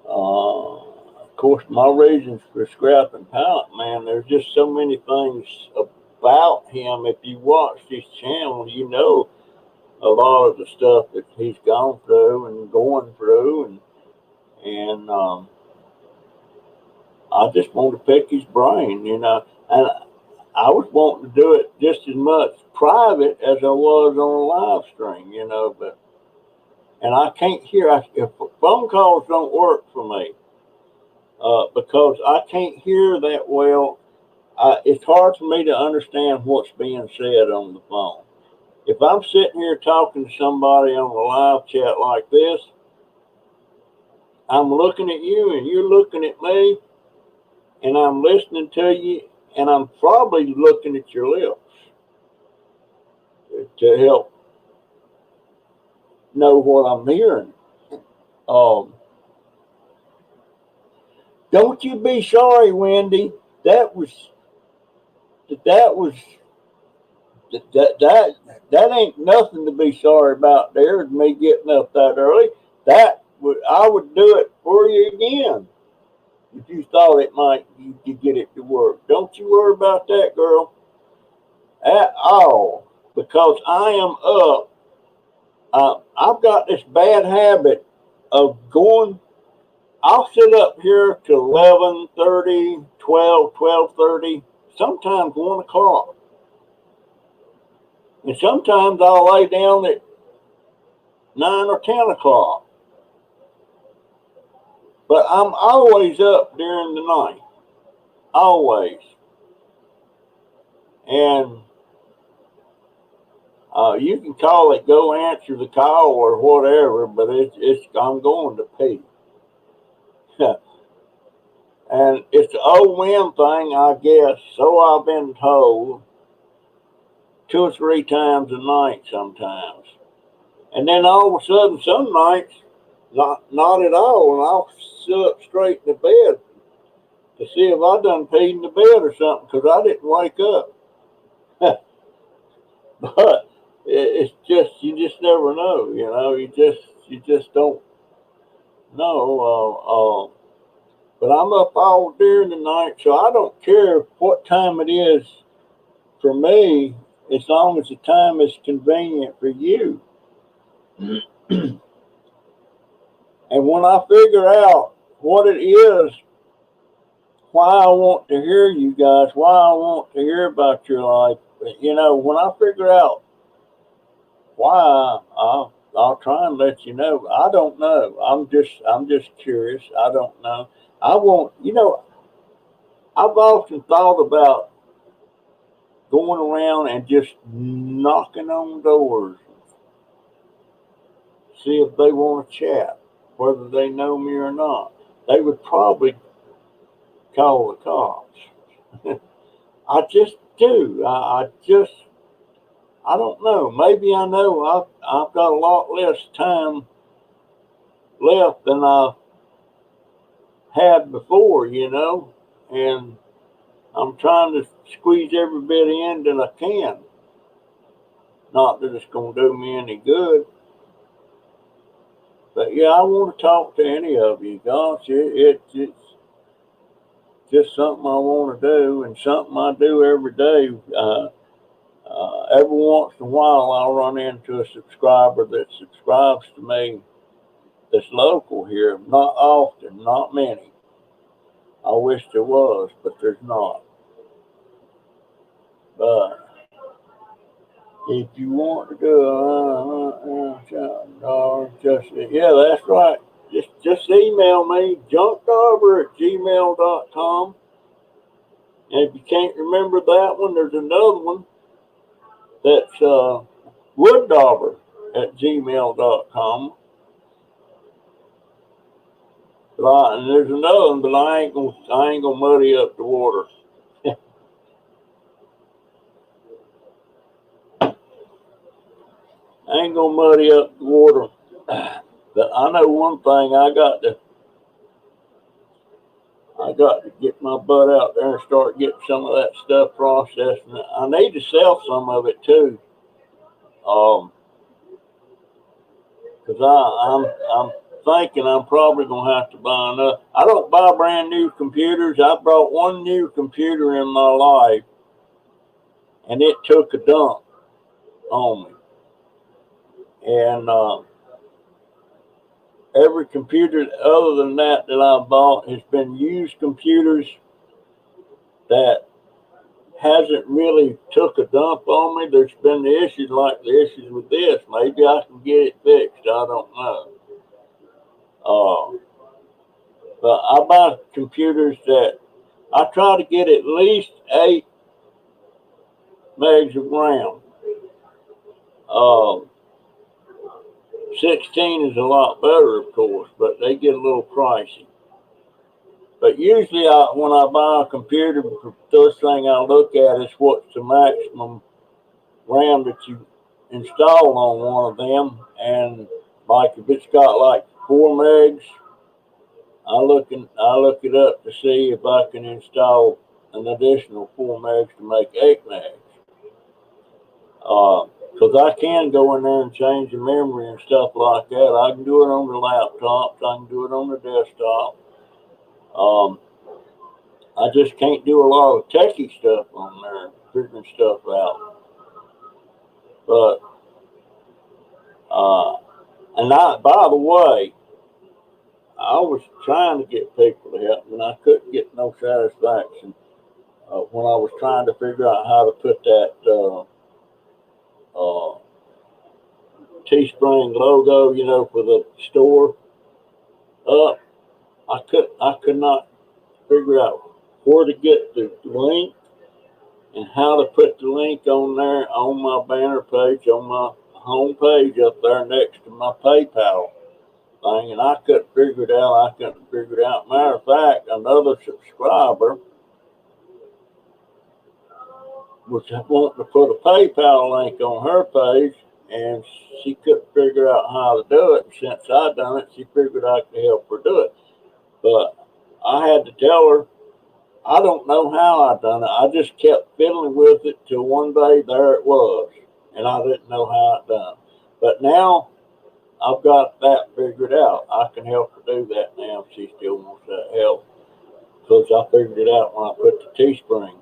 of course, my reasons for scrap and pallet man. There's just so many things about him. If you watch his channel, you know a lot of the stuff that he's gone through and going through, and I just want to pick his brain, you know. And I was wanting to do it just as much private as I was on a live stream, you know. But and I can't hear. If phone calls don't work for me because I can't hear that well. It's hard for me to understand what's being said on the phone. If I'm sitting here talking to somebody on a live chat like this, I'm looking at you and you're looking at me, and I'm listening to you, and I'm probably looking at your lips to help know what I'm hearing. Um, don't you be sorry, Wendy. That was that was that ain't nothing to be sorry about. There, me getting up that early. That would I would do it for you again if you thought it might you could get it to work. Don't you worry about that, girl, at all, because I am up. I've got this bad habit of going. I'll sit up here till 11:30, 12, 12:30, sometimes 1 o'clock. And sometimes I'll lay down at 9 or 10 o'clock. But I'm always up during the night. Always. And you can call it go answer the call or whatever, but it's I'm going to pee. And it's the old man thing, I guess. So I've been told 2 or 3 times a night sometimes. And then all of a sudden, some nights, not at all, and I'll sit up straight in the bed to see if I done peed in the bed or something, because I didn't wake up. But it's just you just never know, you know. You just don't know. But I'm up all during the night, so I don't care what time it is for me, as long as the time is convenient for you. And when I figure out what it is, why I want to hear you guys, why I want to hear about your life, you know, when I figure out why, I'll try and let you know. I don't know. I'm just curious. I don't know. I want, you know, I've often thought about going around and just knocking on doors, see if they want to chat, whether they know me or not. They would probably call the cops. I just do. I don't know. Maybe I know I've got a lot less time left than I had before, you know, and I'm trying to squeeze every bit in that I can. Not that it's going to do me any good, but yeah, I want to talk to any of you. Gosh, it's just something I want to do and something I do every day. Every once in a while, I'll run into a subscriber that subscribes to me that's local here. Not often, not many. I wish there was, but there's not. But If you want to do yeah, that's right. Just email me, junkdobber@gmail.com. And if you can't remember that one, there's another one that's wooddobber@gmail.com. And there's another one, but I ain't gonna muddy up the water. I ain't gonna muddy up the water. But I know one thing, I got to get my butt out there and start getting some of that stuff processed. And I need to sell some of it too. Because I'm thinking I'm probably gonna have to buy another. I don't buy brand new computers. I brought one new computer in my life, and it took a dump on me. And every computer other than that I bought has been used computers that hasn't really took a dump on me. There's been the issues like the issues with this. Maybe I can get it fixed. I don't know. But I buy computers that I try to get at least 8 megs of RAM. 16 is a lot better, of course, but they get a little pricey. But usually, when I buy a computer, the first thing I look at is what's the maximum RAM that you install on one of them. And like if it's got like 4 megs, I look it up to see if I can install an additional 4 megs to make 8 megs. Because I can go in there and change the memory and stuff like that. I can do it on the laptops. I can do it on the desktop. I just can't do a lot of techie stuff on there, figuring stuff out. But by the way, I was trying to get people to help me, and I couldn't get no satisfaction when I was trying to figure out how to put that Teespring logo, for the store up. I could not figure out where to get the link and how to put the link on there on my banner page, on my home page up there next to my PayPal thing, and I couldn't figure it out. Matter of fact, another subscriber was wanting to put a PayPal link on her page, and she couldn't figure out how to do it. And since I done it, she figured I could help her do it. But I had to tell her I don't know how I done it. I just kept fiddling with it till one day there it was, and I didn't know how it done. But now I've got that figured out. I can help her do that now if she still wants that help, because I figured it out when I put the Teespring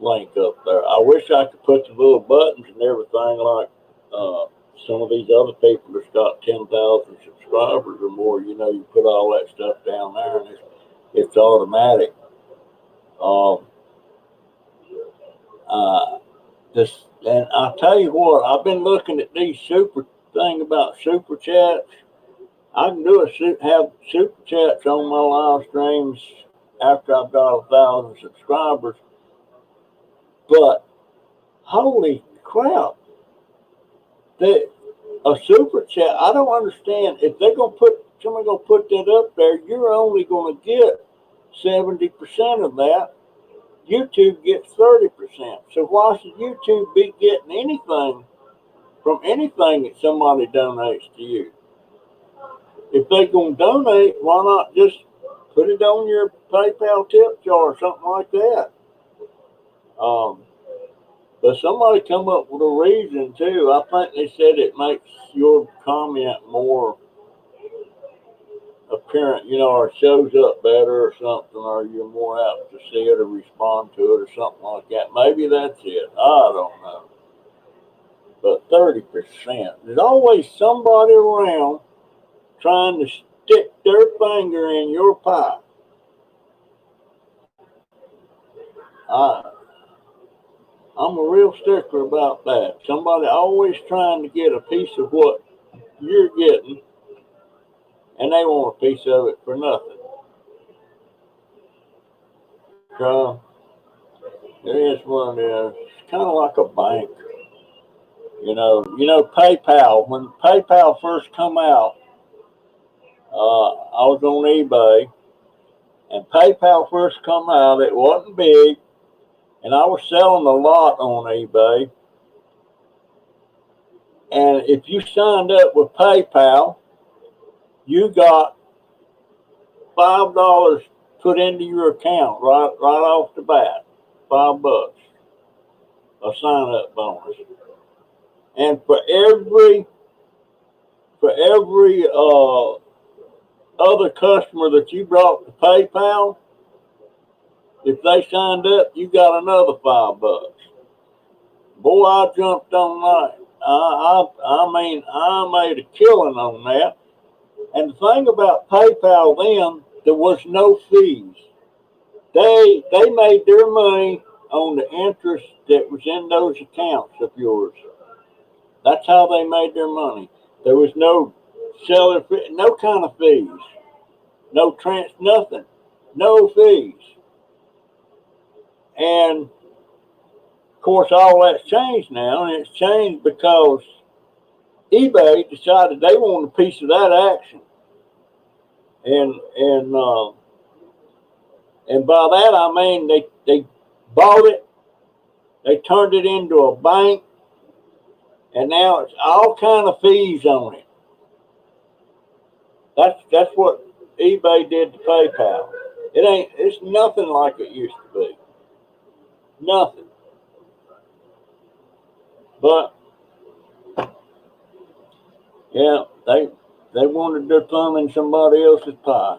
link up there. I wish I could put the little buttons and everything like some of these other people that's got 10,000 subscribers or more. You put all that stuff down there and it's automatic. And I'll tell you what, I've been looking at these about super chats. I can have super chats on my live streams after I've got 1,000 subscribers. But holy crap, a super chat, I don't understand. If somebody gonna put that up there, you're only gonna get 70% of that. YouTube gets 30%. So why should YouTube be getting anything from anything that somebody donates to you? If they're gonna donate, why not just put it on your PayPal tip jar or something like that? But somebody come up with a reason too. I think they said it makes your comment more apparent, or shows up better or something, or you're more apt to see it or respond to it or something like that. Maybe that's it. I don't know. But 30%. There's always somebody around trying to stick their finger in your pie. I'm a real stickler about that. Somebody always trying to get a piece of what you're getting, and they want a piece of it for nothing. So it is what it is. It's kind of like a bank. PayPal. When PayPal first come out, I was on eBay, and PayPal first come out. It wasn't big, and I was selling a lot on eBay. And if you signed up with PayPal, you got $5 put into your account right off the bat. $5, a sign up bonus. And for every other customer that you brought to PayPal, if they signed up, you got another $5. Boy, I jumped on that. I mean, I made a killing on that. And the thing about PayPal then, there was no fees. They made their money on the interest that was in those accounts of yours. That's how they made their money. There was no seller fee, no kind of fees, no nothing, no fees. And of course, all that's changed now, and it's changed because eBay decided they wanted a piece of that action, and and uh, and by that I mean they bought it, they turned it into a bank, and now it's all kind of fees on it. That's what eBay did to PayPal. It's nothing like it used to be. Nothing. But yeah, they wanted their thumb in somebody else's pie.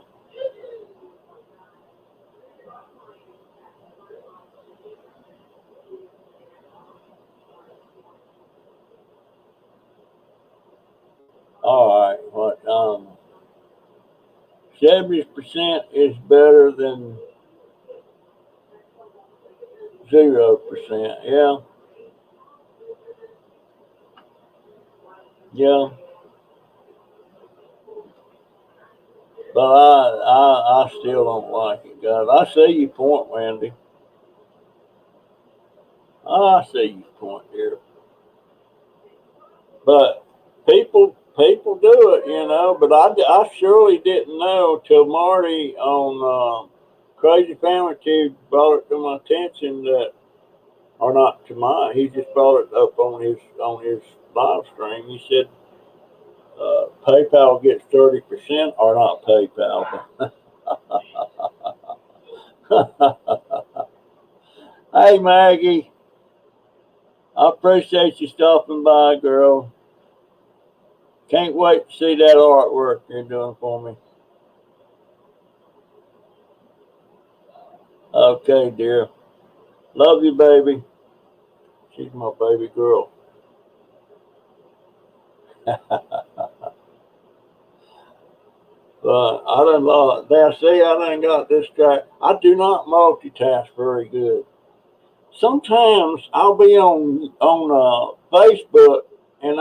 All right, but 70% is better than 0%. Yeah, yeah. But I still don't like it, guys. I see your point, Randy. I see your point here. But people do it, But I surely didn't know till Marty on Crazy Family Tube brought it to my attention that, or not to mine. He just brought it up on his live stream. He said PayPal gets 30%, or not PayPal. Hey Maggie, I appreciate you stopping by, girl. Can't wait to see that artwork you're doing for me. Okay, dear. Love you, baby. She's my baby girl. I done lost. Now, see, I done got this guy. I do not multitask very good. Sometimes I'll be on Facebook and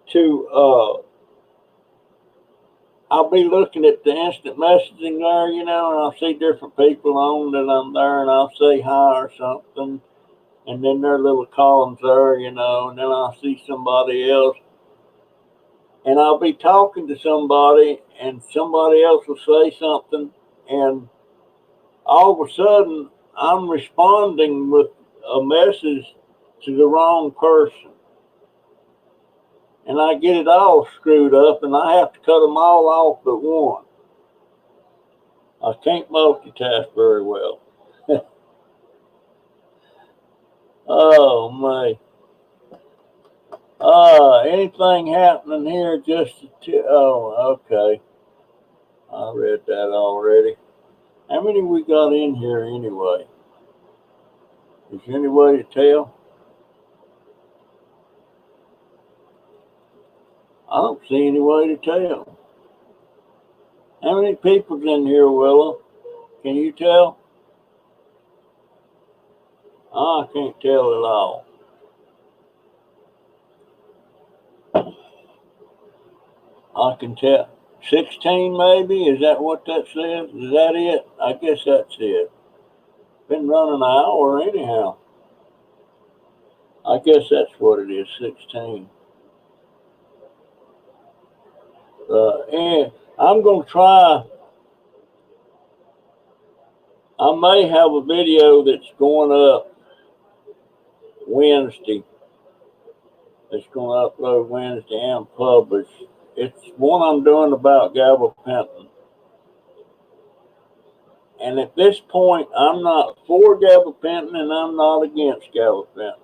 to I'll be looking at the instant messaging there, and I'll see different people on that I'm there, and I'll say hi or something, and then their little columns there, and then I'll see somebody else, and I'll be talking to somebody, and somebody else will say something, and all of a sudden I'm responding with a message to the wrong person, and I get it all screwed up, and I have to cut them all off but one. I can't multitask very well. Oh my. Anything happening here? Oh, okay. I read that already. How many we got in here anyway? Is there any way to tell? I don't see any way to tell. How many people's in here, Willow? Can you tell? I can't tell it all. I can tell. 16 maybe? Is that what that says? Is that it? I guess that's it. Been running an hour anyhow. I guess that's what it is, 16. And I'm going to try. I may have a video that's going up Wednesday. It's going to upload Wednesday and publish. It's one I'm doing about gabapentin. And at this point, I'm not for gabapentin and I'm not against gabapentin.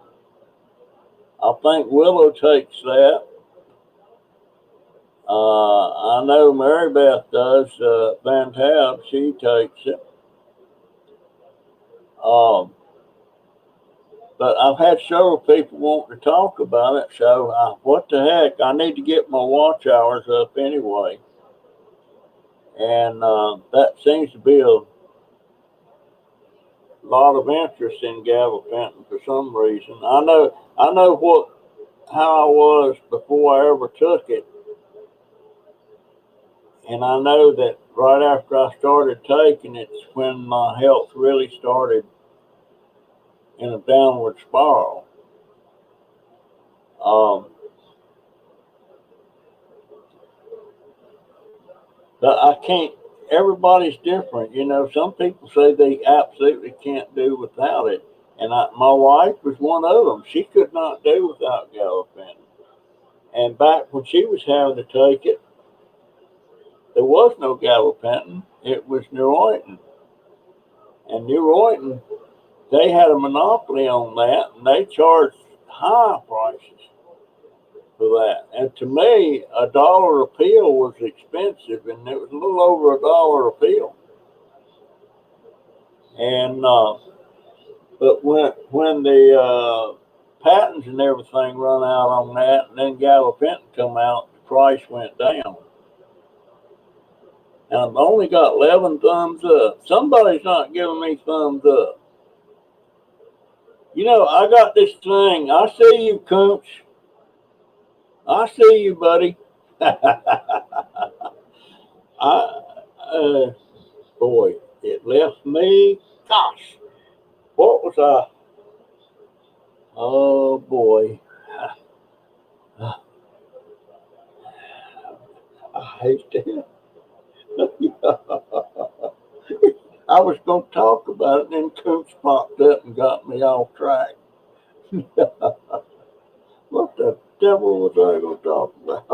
I think Willow takes that. I know Mary Beth does. Van Tab, she takes it. But I've had several people want to talk about it, so what the heck? I need to get my watch hours up anyway. And that seems to be a lot of interest in gabapentin for some reason. I know how I was before I ever took it. And I know that right after I started taking it, it's when my health really started in a downward spiral. But I can't, everybody's different. You know, some people say they absolutely can't do without it. And my wife was one of them. She could not do without gabapentin. And back when she was having to take it, there was no gabapentin. It was Neurontin. And Neurontin, they had a monopoly on that, and they charged high prices for that. And to me, $1 a pill was expensive, and it was a little over $1 a pill. And but when the patents and everything run out on that, and then gabapentin come out, the price went down. And I've only got 11 thumbs up. Somebody's not giving me thumbs up. You know, I got this thing. I see you, Coach. I see you, buddy. Boy, it left me. Gosh, what was I? Oh boy, I hate that. I was going to talk about it, and then Cooch popped up and got me off track. What the devil was I going to talk about?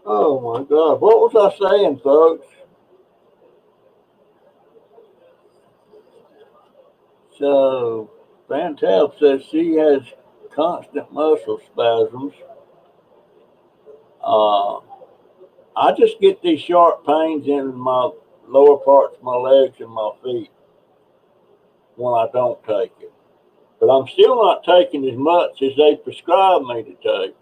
Oh my God, what was I saying, folks? So, Van Tapp says she has constant muscle spasms. Uh, I just get these sharp pains in my lower parts of my legs and my feet when I don't take it. But I'm still not taking as much as they prescribe me to take.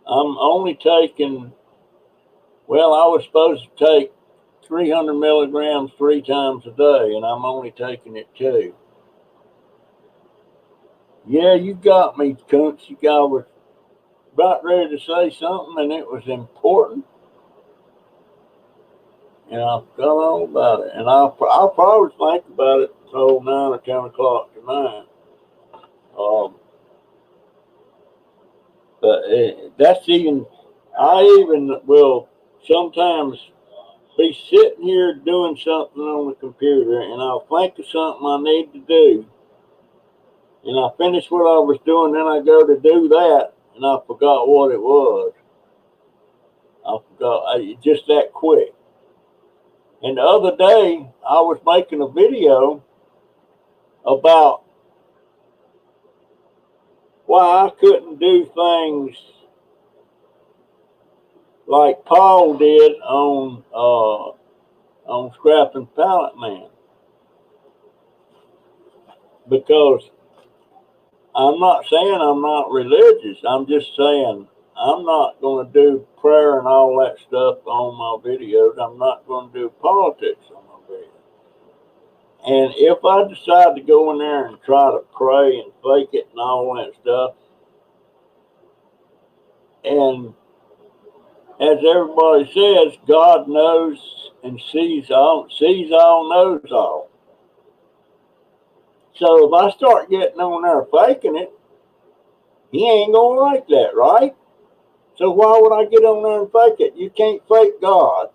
I'm only taking, well, I was supposed to take 300 milligrams 3 times a day, and I'm only taking it 2. Yeah, you got me, Coach. You guy was about ready to say something, and it was important. And I forgot all about it. And I'll probably think about it until 9 or 10 o'clock tonight. But that's even, I even will sometimes be sitting here doing something on the computer, and I'll think of something I need to do. And I finish what I was doing, then I go to do that, and I forgot what it was. I forgot, just that quick. And the other day, I was making a video about why I couldn't do things like Paul did on Scrapping Pallet Man, because I'm not saying I'm not religious. I'm just saying I'm not going to do prayer and all that stuff on my videos. I'm not going to do politics on my videos. And if I decide to go in there and try to pray and fake it and all that stuff, and as everybody says, God knows and sees all, knows all. So if I start getting on there faking it, he ain't gonna like that, right? So why would I get on there and fake it? You can't fake God.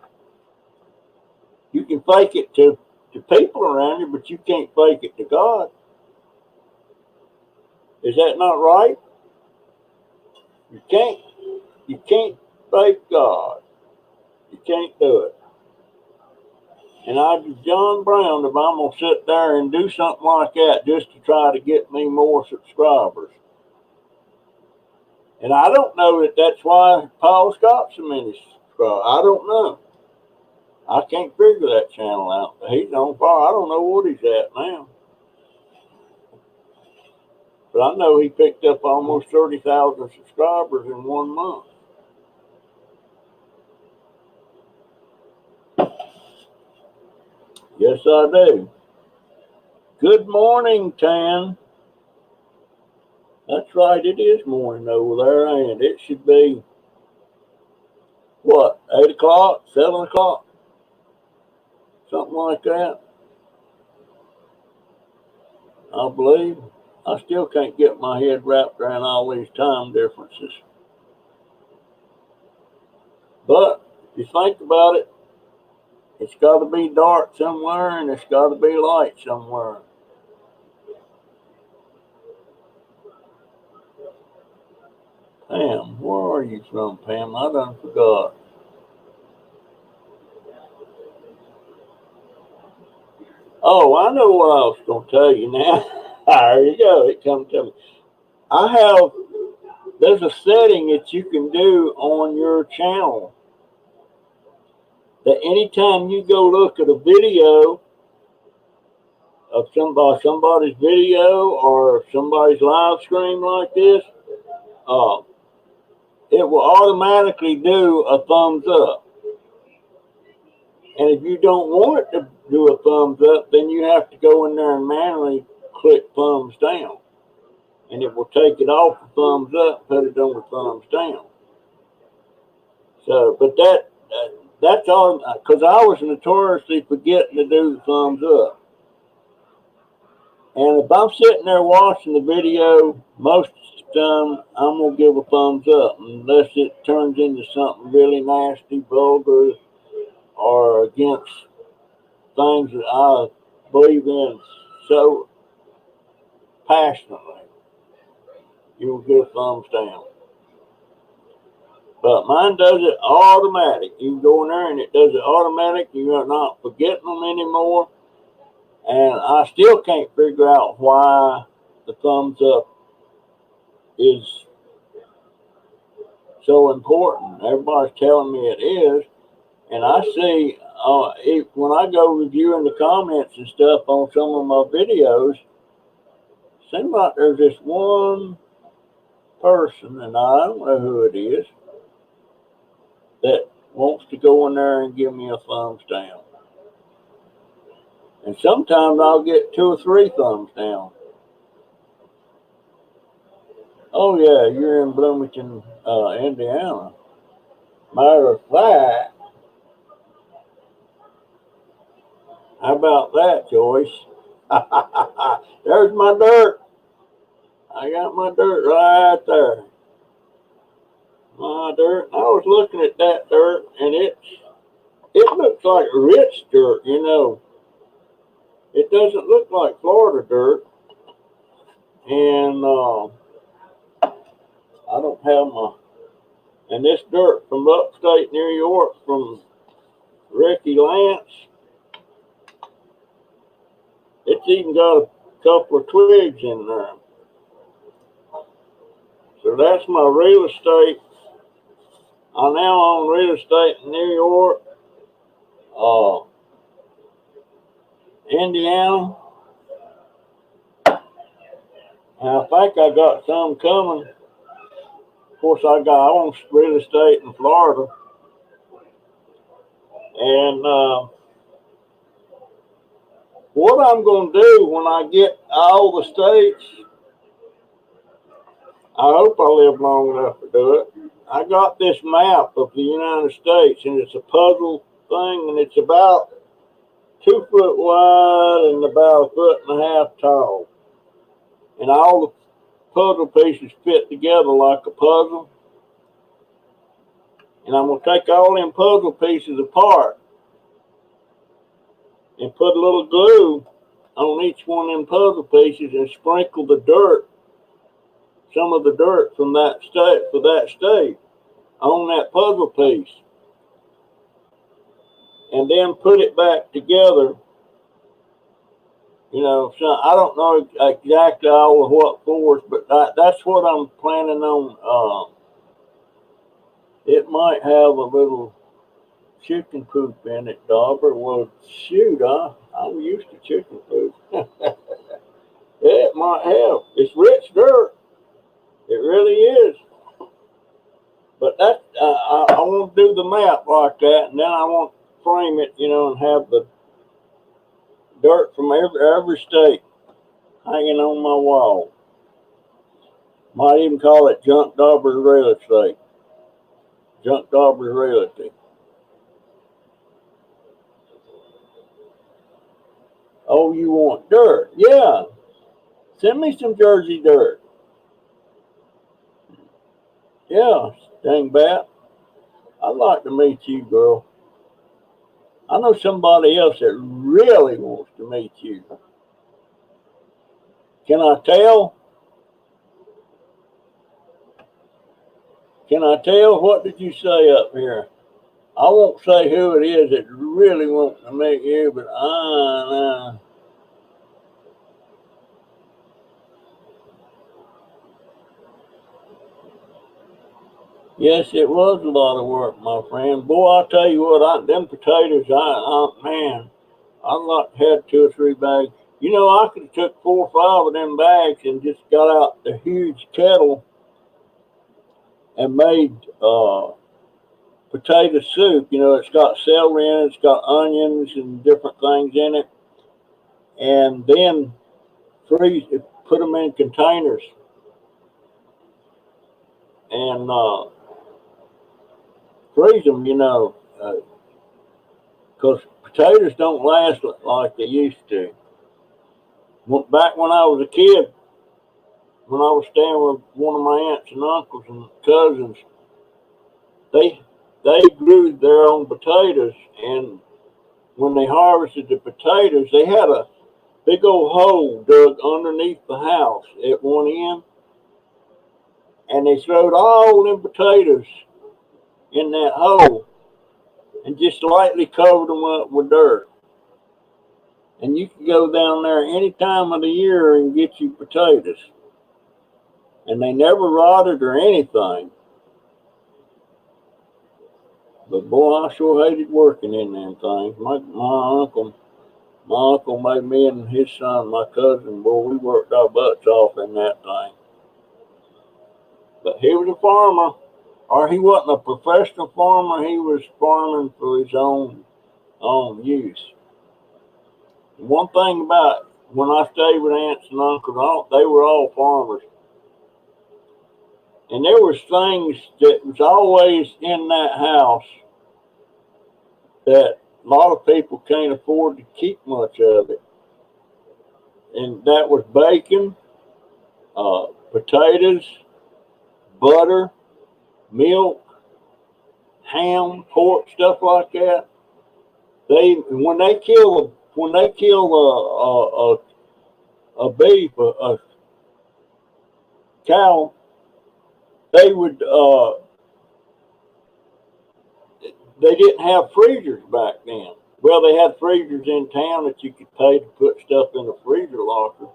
You can fake it to people around you, but you can't fake it to God. Is that not right? You can't. You can't fake God. You can't do it. And I'm John Brown if I'm gonna sit there and do something like that just to try to get me more subscribers. And I don't know that that's why Paul's got so many subscribers. I don't know. I can't figure that channel out. He's on fire. I don't know what he's at now. But I know he picked up almost 30,000 subscribers in 1 month. Yes, I do. Good morning, Tan. That's right, it is morning over there, and it should be, what, 8 o'clock, 7 o'clock? Something like that, I believe. I still can't get my head wrapped around all these time differences. But if you think about it, it's got to be dark somewhere and it's got to be light somewhere. Pam, where are you from, Pam? I done forgot. Oh, I know what I was going to tell you now. There you go. It comes to me. There's a setting that you can do on your channel that anytime you go look at a video of somebody's video or somebody's live stream like this, uh, it will automatically do a thumbs up. And if you don't want it to do a thumbs up, then you have to go in there and manually click thumbs down. And it will take it off the thumbs up, put it on the thumbs down. So, but that's all, because I was notoriously forgetting to do the thumbs up. And if I'm sitting there watching the video, most of the time I'm going to give a thumbs up unless it turns into something really nasty, vulgar, or against things that I believe in so passionately. You'll get a thumbs down. But mine does it automatic. You can go in there and it does it automatic. You're not forgetting them anymore. And I still can't figure out why the thumbs up is so important. Everybody's telling me it is. And I see, when I go reviewing the comments and stuff on some of my videos, it seems like there's this one person, and I don't know who it is, that wants to go in there and give me a thumbs down. And sometimes I'll get 2 or 3 thumbs down. Oh yeah, you're in Bloomington, Indiana. Matter of fact, how about that, Joyce? There's my dirt. I got my dirt right there. My dirt. I was looking at that dirt, and it looks like rich dirt, you know. It doesn't look like Florida dirt. And I don't have my, and this dirt from upstate New York from Ricky Lance, it's even got a couple of twigs in there. So that's my real estate. I now own real estate in New York, Indiana, and I think I got some coming. Of course, I own real estate in Florida, and what I'm going to do when I get all the states, I hope I live long enough to do it. I got this map of the United States, and it's a puzzle thing, and it's about 2 foot wide and about 1.5 feet tall. And all the puzzle pieces fit together like a puzzle. And I'm going to take all them puzzle pieces apart and put a little glue on each one of them puzzle pieces and sprinkle the dirt, some of the dirt from that state, for that state, on that puzzle piece. And then put it back together. You know, so I don't know exactly all of what for, but that's what I'm planning on. It might have a little chicken poop in it, Dauber. Well, shoot, I'm used to chicken poop. It might have. It's rich dirt. It really is. But that I want to do the map like that, and then I want to frame it, you know, and have the dirt from every state hanging on my wall. Might even call it JunkDobbers Real Estate. JunkDobbers Realty. Oh, you want dirt? Yeah. Send me some Jersey dirt. Yeah, dangbat. I'd like to meet you, girl. I know somebody else that really wants to meet you. Can I tell? Can I tell? What did you say up here? I won't say who it is that really wants to meet you, but yes, it was a lot of work, my friend. Boy, I tell you what, them potatoes, man, I like had 2 or 3 bags. You know, I could have took 4 or 5 of them bags and just got out the huge kettle and made potato soup. You know, it's got celery in it, it's got onions and different things in it, and then put them in containers and freeze them. You know, because potatoes don't last like they used to. Back when I was a kid, when I was staying with one of my aunts and uncles and cousins, they they grew their own potatoes, and when they harvested the potatoes, they had a big old hole dug underneath the house at one end, and they throwed all them potatoes in that hole and just lightly covered them up with dirt. And you could go down there any time of the year and get you potatoes. And they never rotted or anything. But boy, I sure hated working in them things. My uncle made me and his son, my cousin, boy, we worked our butts off in that thing. But he was a farmer, or he wasn't a professional farmer. He was farming for his own use. And one thing about when I stayed with aunts and uncles, they were all farmers. And there was things that was always in that house that a lot of people can't afford to keep much of it. And that was bacon, potatoes, butter, milk, ham, pork, stuff like that. When they kill a beef, a cow, they would they didn't have freezers back then. Well, they had freezers in town that you could pay to put stuff in a freezer locker.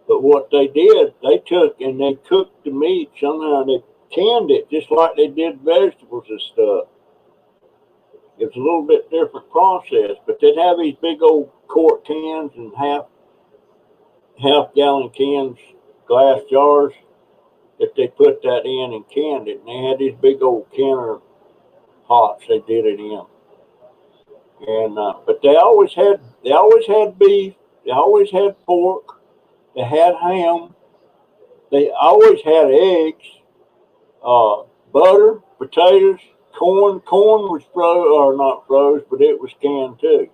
But what they did, they took and they cooked the meat somehow. They canned it just like they did vegetables and stuff. It's a little bit different process, but they'd have these big old quart cans and half gallon cans, glass jars that they put that in and canned it. And they had these big old canner pots they did it in. And but they always had beef, they always had pork, they had ham, they always had eggs, butter, potatoes, corn. Corn was froze, or not froze, but it was canned too.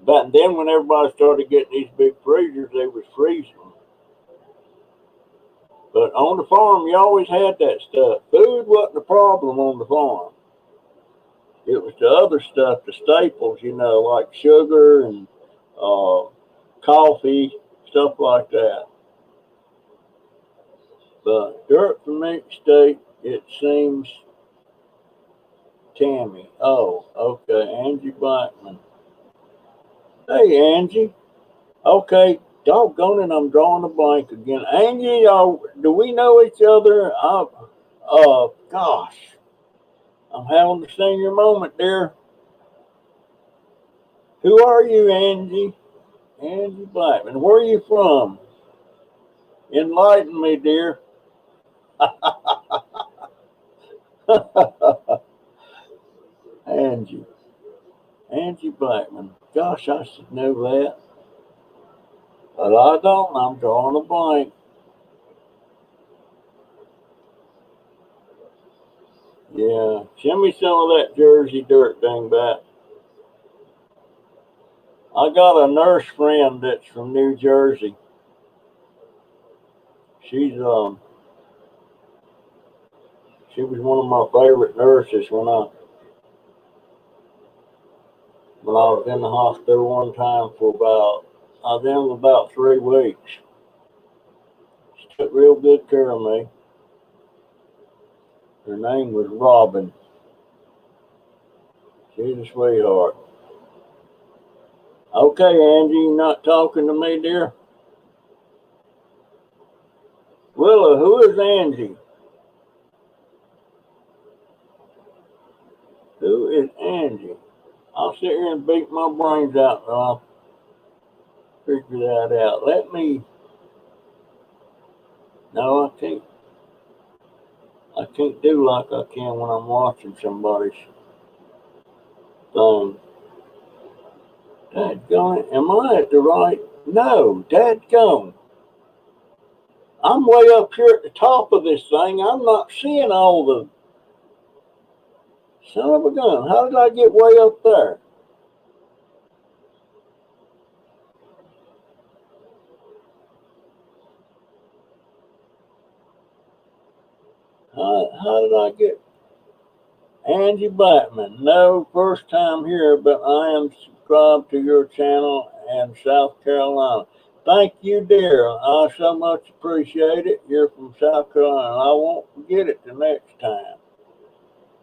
But then when everybody started getting these big freezers, they was freezing them. But on the farm, you always had that stuff. Food wasn't a problem on the farm. It was the other stuff, the staples, like sugar and uh, coffee, stuff like that. But dirt from each state, it seems. Tammy. Oh, okay. Angie Blackman. Hey, Angie. Okay. Doggone it, I'm drawing a blank again. Angie, do we know each other? Gosh. I'm having a senior moment, dear. Who are you, Angie? Angie Blackman. Where are you from? Enlighten me, dear. Angie. Angie Blackman. Gosh, I should know that. But I don't. I'm drawing a blank. Yeah. Send me some of that Jersey dirt, dingbat. I got a nurse friend that's from New Jersey. She's she was one of my favorite nurses when I was in the hospital one time for I was in about 3 weeks. She took real good care of me. Her name was Robin. She's a sweetheart. Okay, Angie, you not talking to me, dear? Willa, who is Angie? Who is Angie? I'll sit here and beat my brains out and I'll figure that out. No, I can't do like I can when I'm watching somebody's thing. Dadgone, am I at the right? No, dadgone. I'm way up here at the top of this thing. I'm not seeing all the son of a gun. How did I get way up there? How did I get Angie Blackman? No, first time here, but I am subscribed to your channel in South Carolina. Thank you, dear. I so much appreciate it. You're from South Carolina. I won't forget it the next time.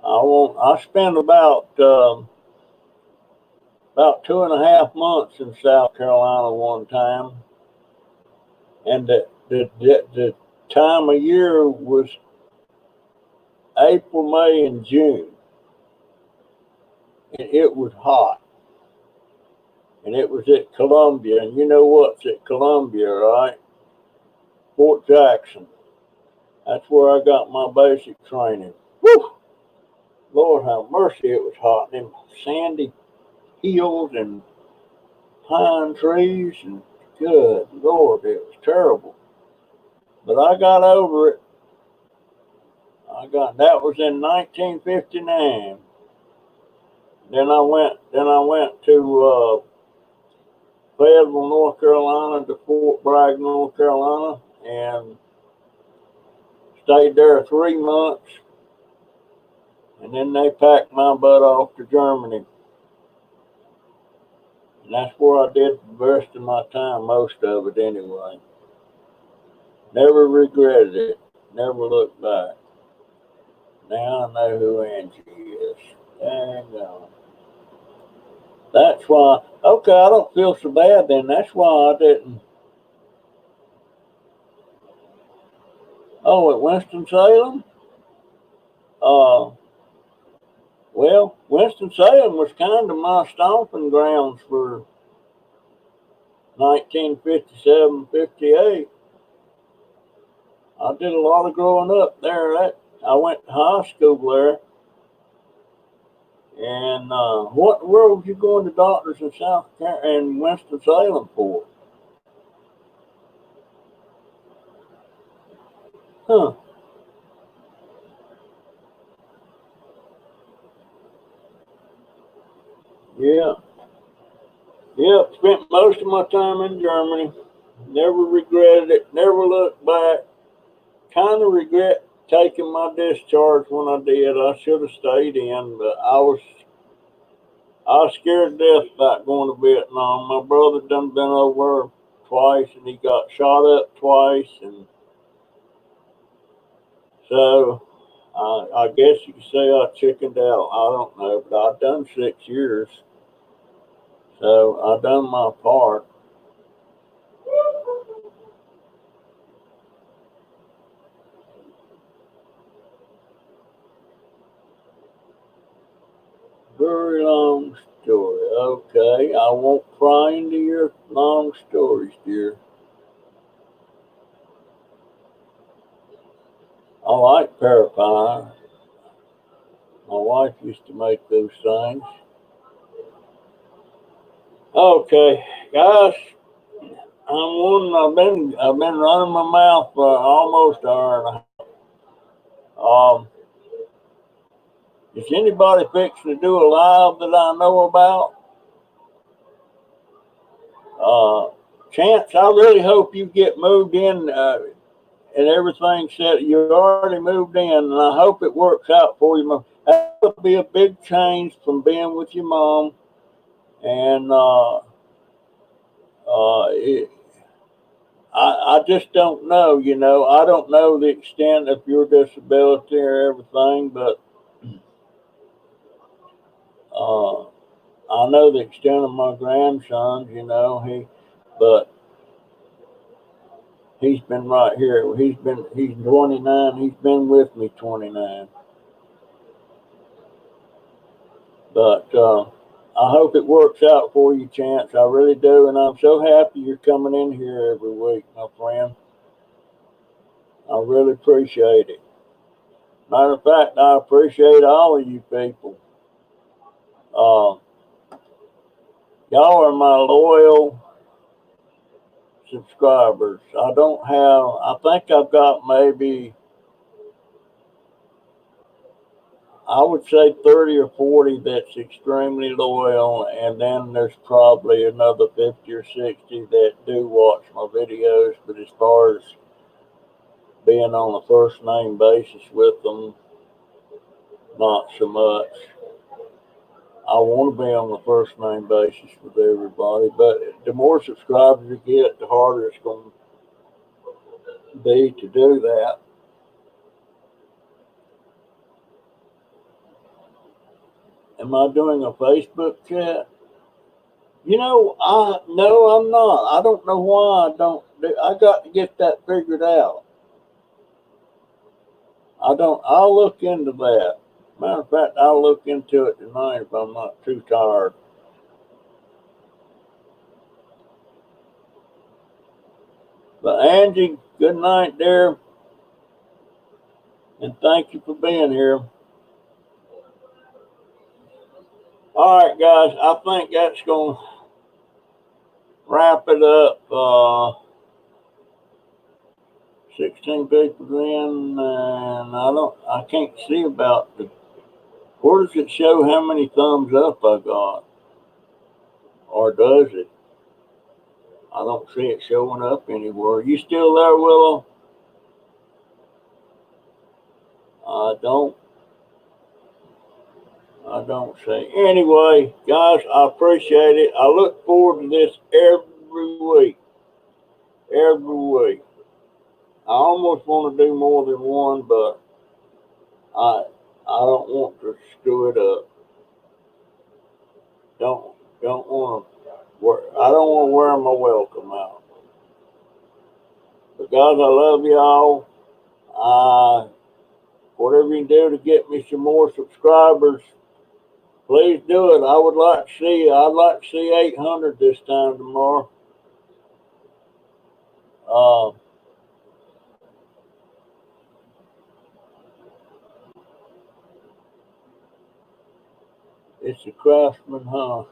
I won't. I spent about 2.5 months in South Carolina one time, and the time of year was April, May, and June, and it was hot. And it was at Columbia, and you know what's at Columbia, right? Fort Jackson. That's where I got my basic training. Whew! Lord have mercy, it was hot. And sandy hills and pine trees, and good Lord, it was terrible. But I got over it. That was in 1959. Then I went to Fayetteville, North Carolina, to Fort Bragg, North Carolina, and stayed there 3 months. And then they packed my butt off to Germany. And that's where I did the rest of my time, most of it anyway. Never regretted it. Never looked back. Now I know who Angie is. Dang on. That's why. Okay, I don't feel so bad then. That's why I didn't. Oh, at Winston-Salem? Uh, well, Winston-Salem was kind of my stomping grounds for 1957, 58. I did a lot of growing up there. I went to high school there. And what in the world was you going to doctors in South Carolina and Winston Salem for? Huh? Yeah. Yep. Spent most of my time in Germany. Never regretted it. Never looked back. Kind of regret taking my discharge when I did. I should have stayed in, but I was scared to death about going to Vietnam. My brother done been over twice, and he got shot up twice, and so I guess you could say I chickened out. I don't know, but I done 6 years, so I done my part. Very long story. Okay, I won't pry into your long stories, dear. I like pear pie. My wife used to make those things. Okay, guys, I'm one. I've been running my mouth for almost an hour and a half. Is anybody fixing to do a live that I know about? Uh, Chance, I really hope you get moved in and everything set. You already moved in, and I hope it works out for you. That'll be a big change from being with your mom, and it, I just don't know. I don't know the extent of your disability or everything, but uh, I know the extent of my grandson's. But he's been right here. He's 29. He's been with me 29. But I hope it works out for you, Chance. I really do, and I'm so happy you're coming in here every week, my friend. I really appreciate it. Matter of fact, I appreciate all of you people. Uh, y'all are my loyal subscribers. I don't have. I think I've got maybe, I would say 30 or 40 that's extremely loyal, and then there's probably another 50 or 60 that do watch my videos. But as far as being on a first name basis with them, not so much. I want to be on the first name basis with everybody, but the more subscribers you get, the harder it's going to be to do that. Am I doing a Facebook chat? I no, I'm not. I don't know why I don't. I got to get that figured out. I don't. I'll look into that. Matter of fact, I'll look into it tonight if I'm not too tired. But Angie, good night, dear, and thank you for being here. All right, guys, I think that's gonna wrap it up. 16 people in, and I can't see about the. Where does it show how many thumbs up I got, or does it? I don't see it showing up anywhere. You still there, Willow? I don't. I don't see. Anyway, guys, I appreciate it. I look forward to this every week. Every week. I almost want to do more than one, but I I don't want to screw it up. Don't don't want to. I don't want to wear my welcome out. But guys, I love y'all. Whatever you can do to get me some more subscribers, please do it. I would like to see. I'd like to see 800 this time tomorrow. Uh, It's a Craftsman, huh?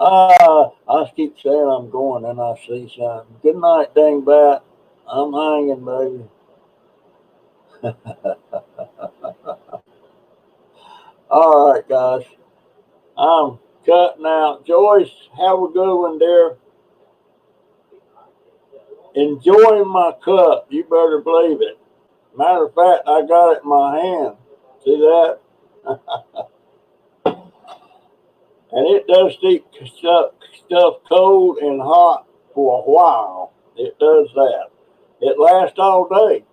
I keep saying I'm going, and I see something. Good night, dingbat. I'm hanging, baby. All right, guys. I'm cutting out. Joyce, have a good one, dear. Enjoying my cup. You better believe it. Matter of fact, I got it in my hand. See that? And it does keep stuff cold and hot for a while. It does that. It lasts all day.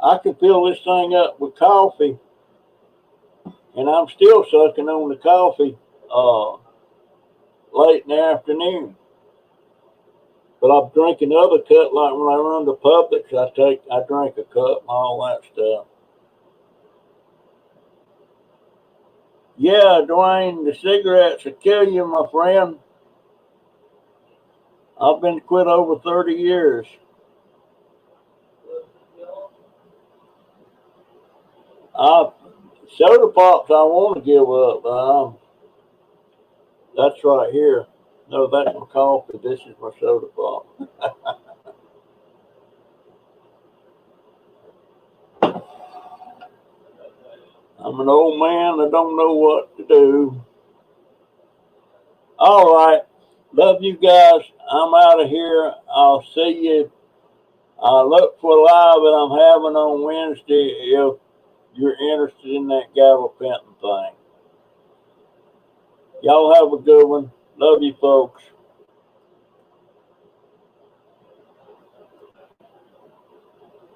I can fill this thing up with coffee, and I'm still sucking on the coffee uh, late in the afternoon. But I'm drinking other cup, like when I run to Publix, I drink a cup and all that stuff. Yeah, Dwayne, the cigarettes will kill you, my friend. I've been quit over 30 years. I Soda pops I want to give up. That's right here. No, that's my coffee. This is my soda pop. I'm an old man that don't know what to do. All right. Love you guys. I'm out of here. I'll see you. Look for live that I'm having on Wednesday if you're interested in that gabapentin thing. Y'all have a good one. Love you folks.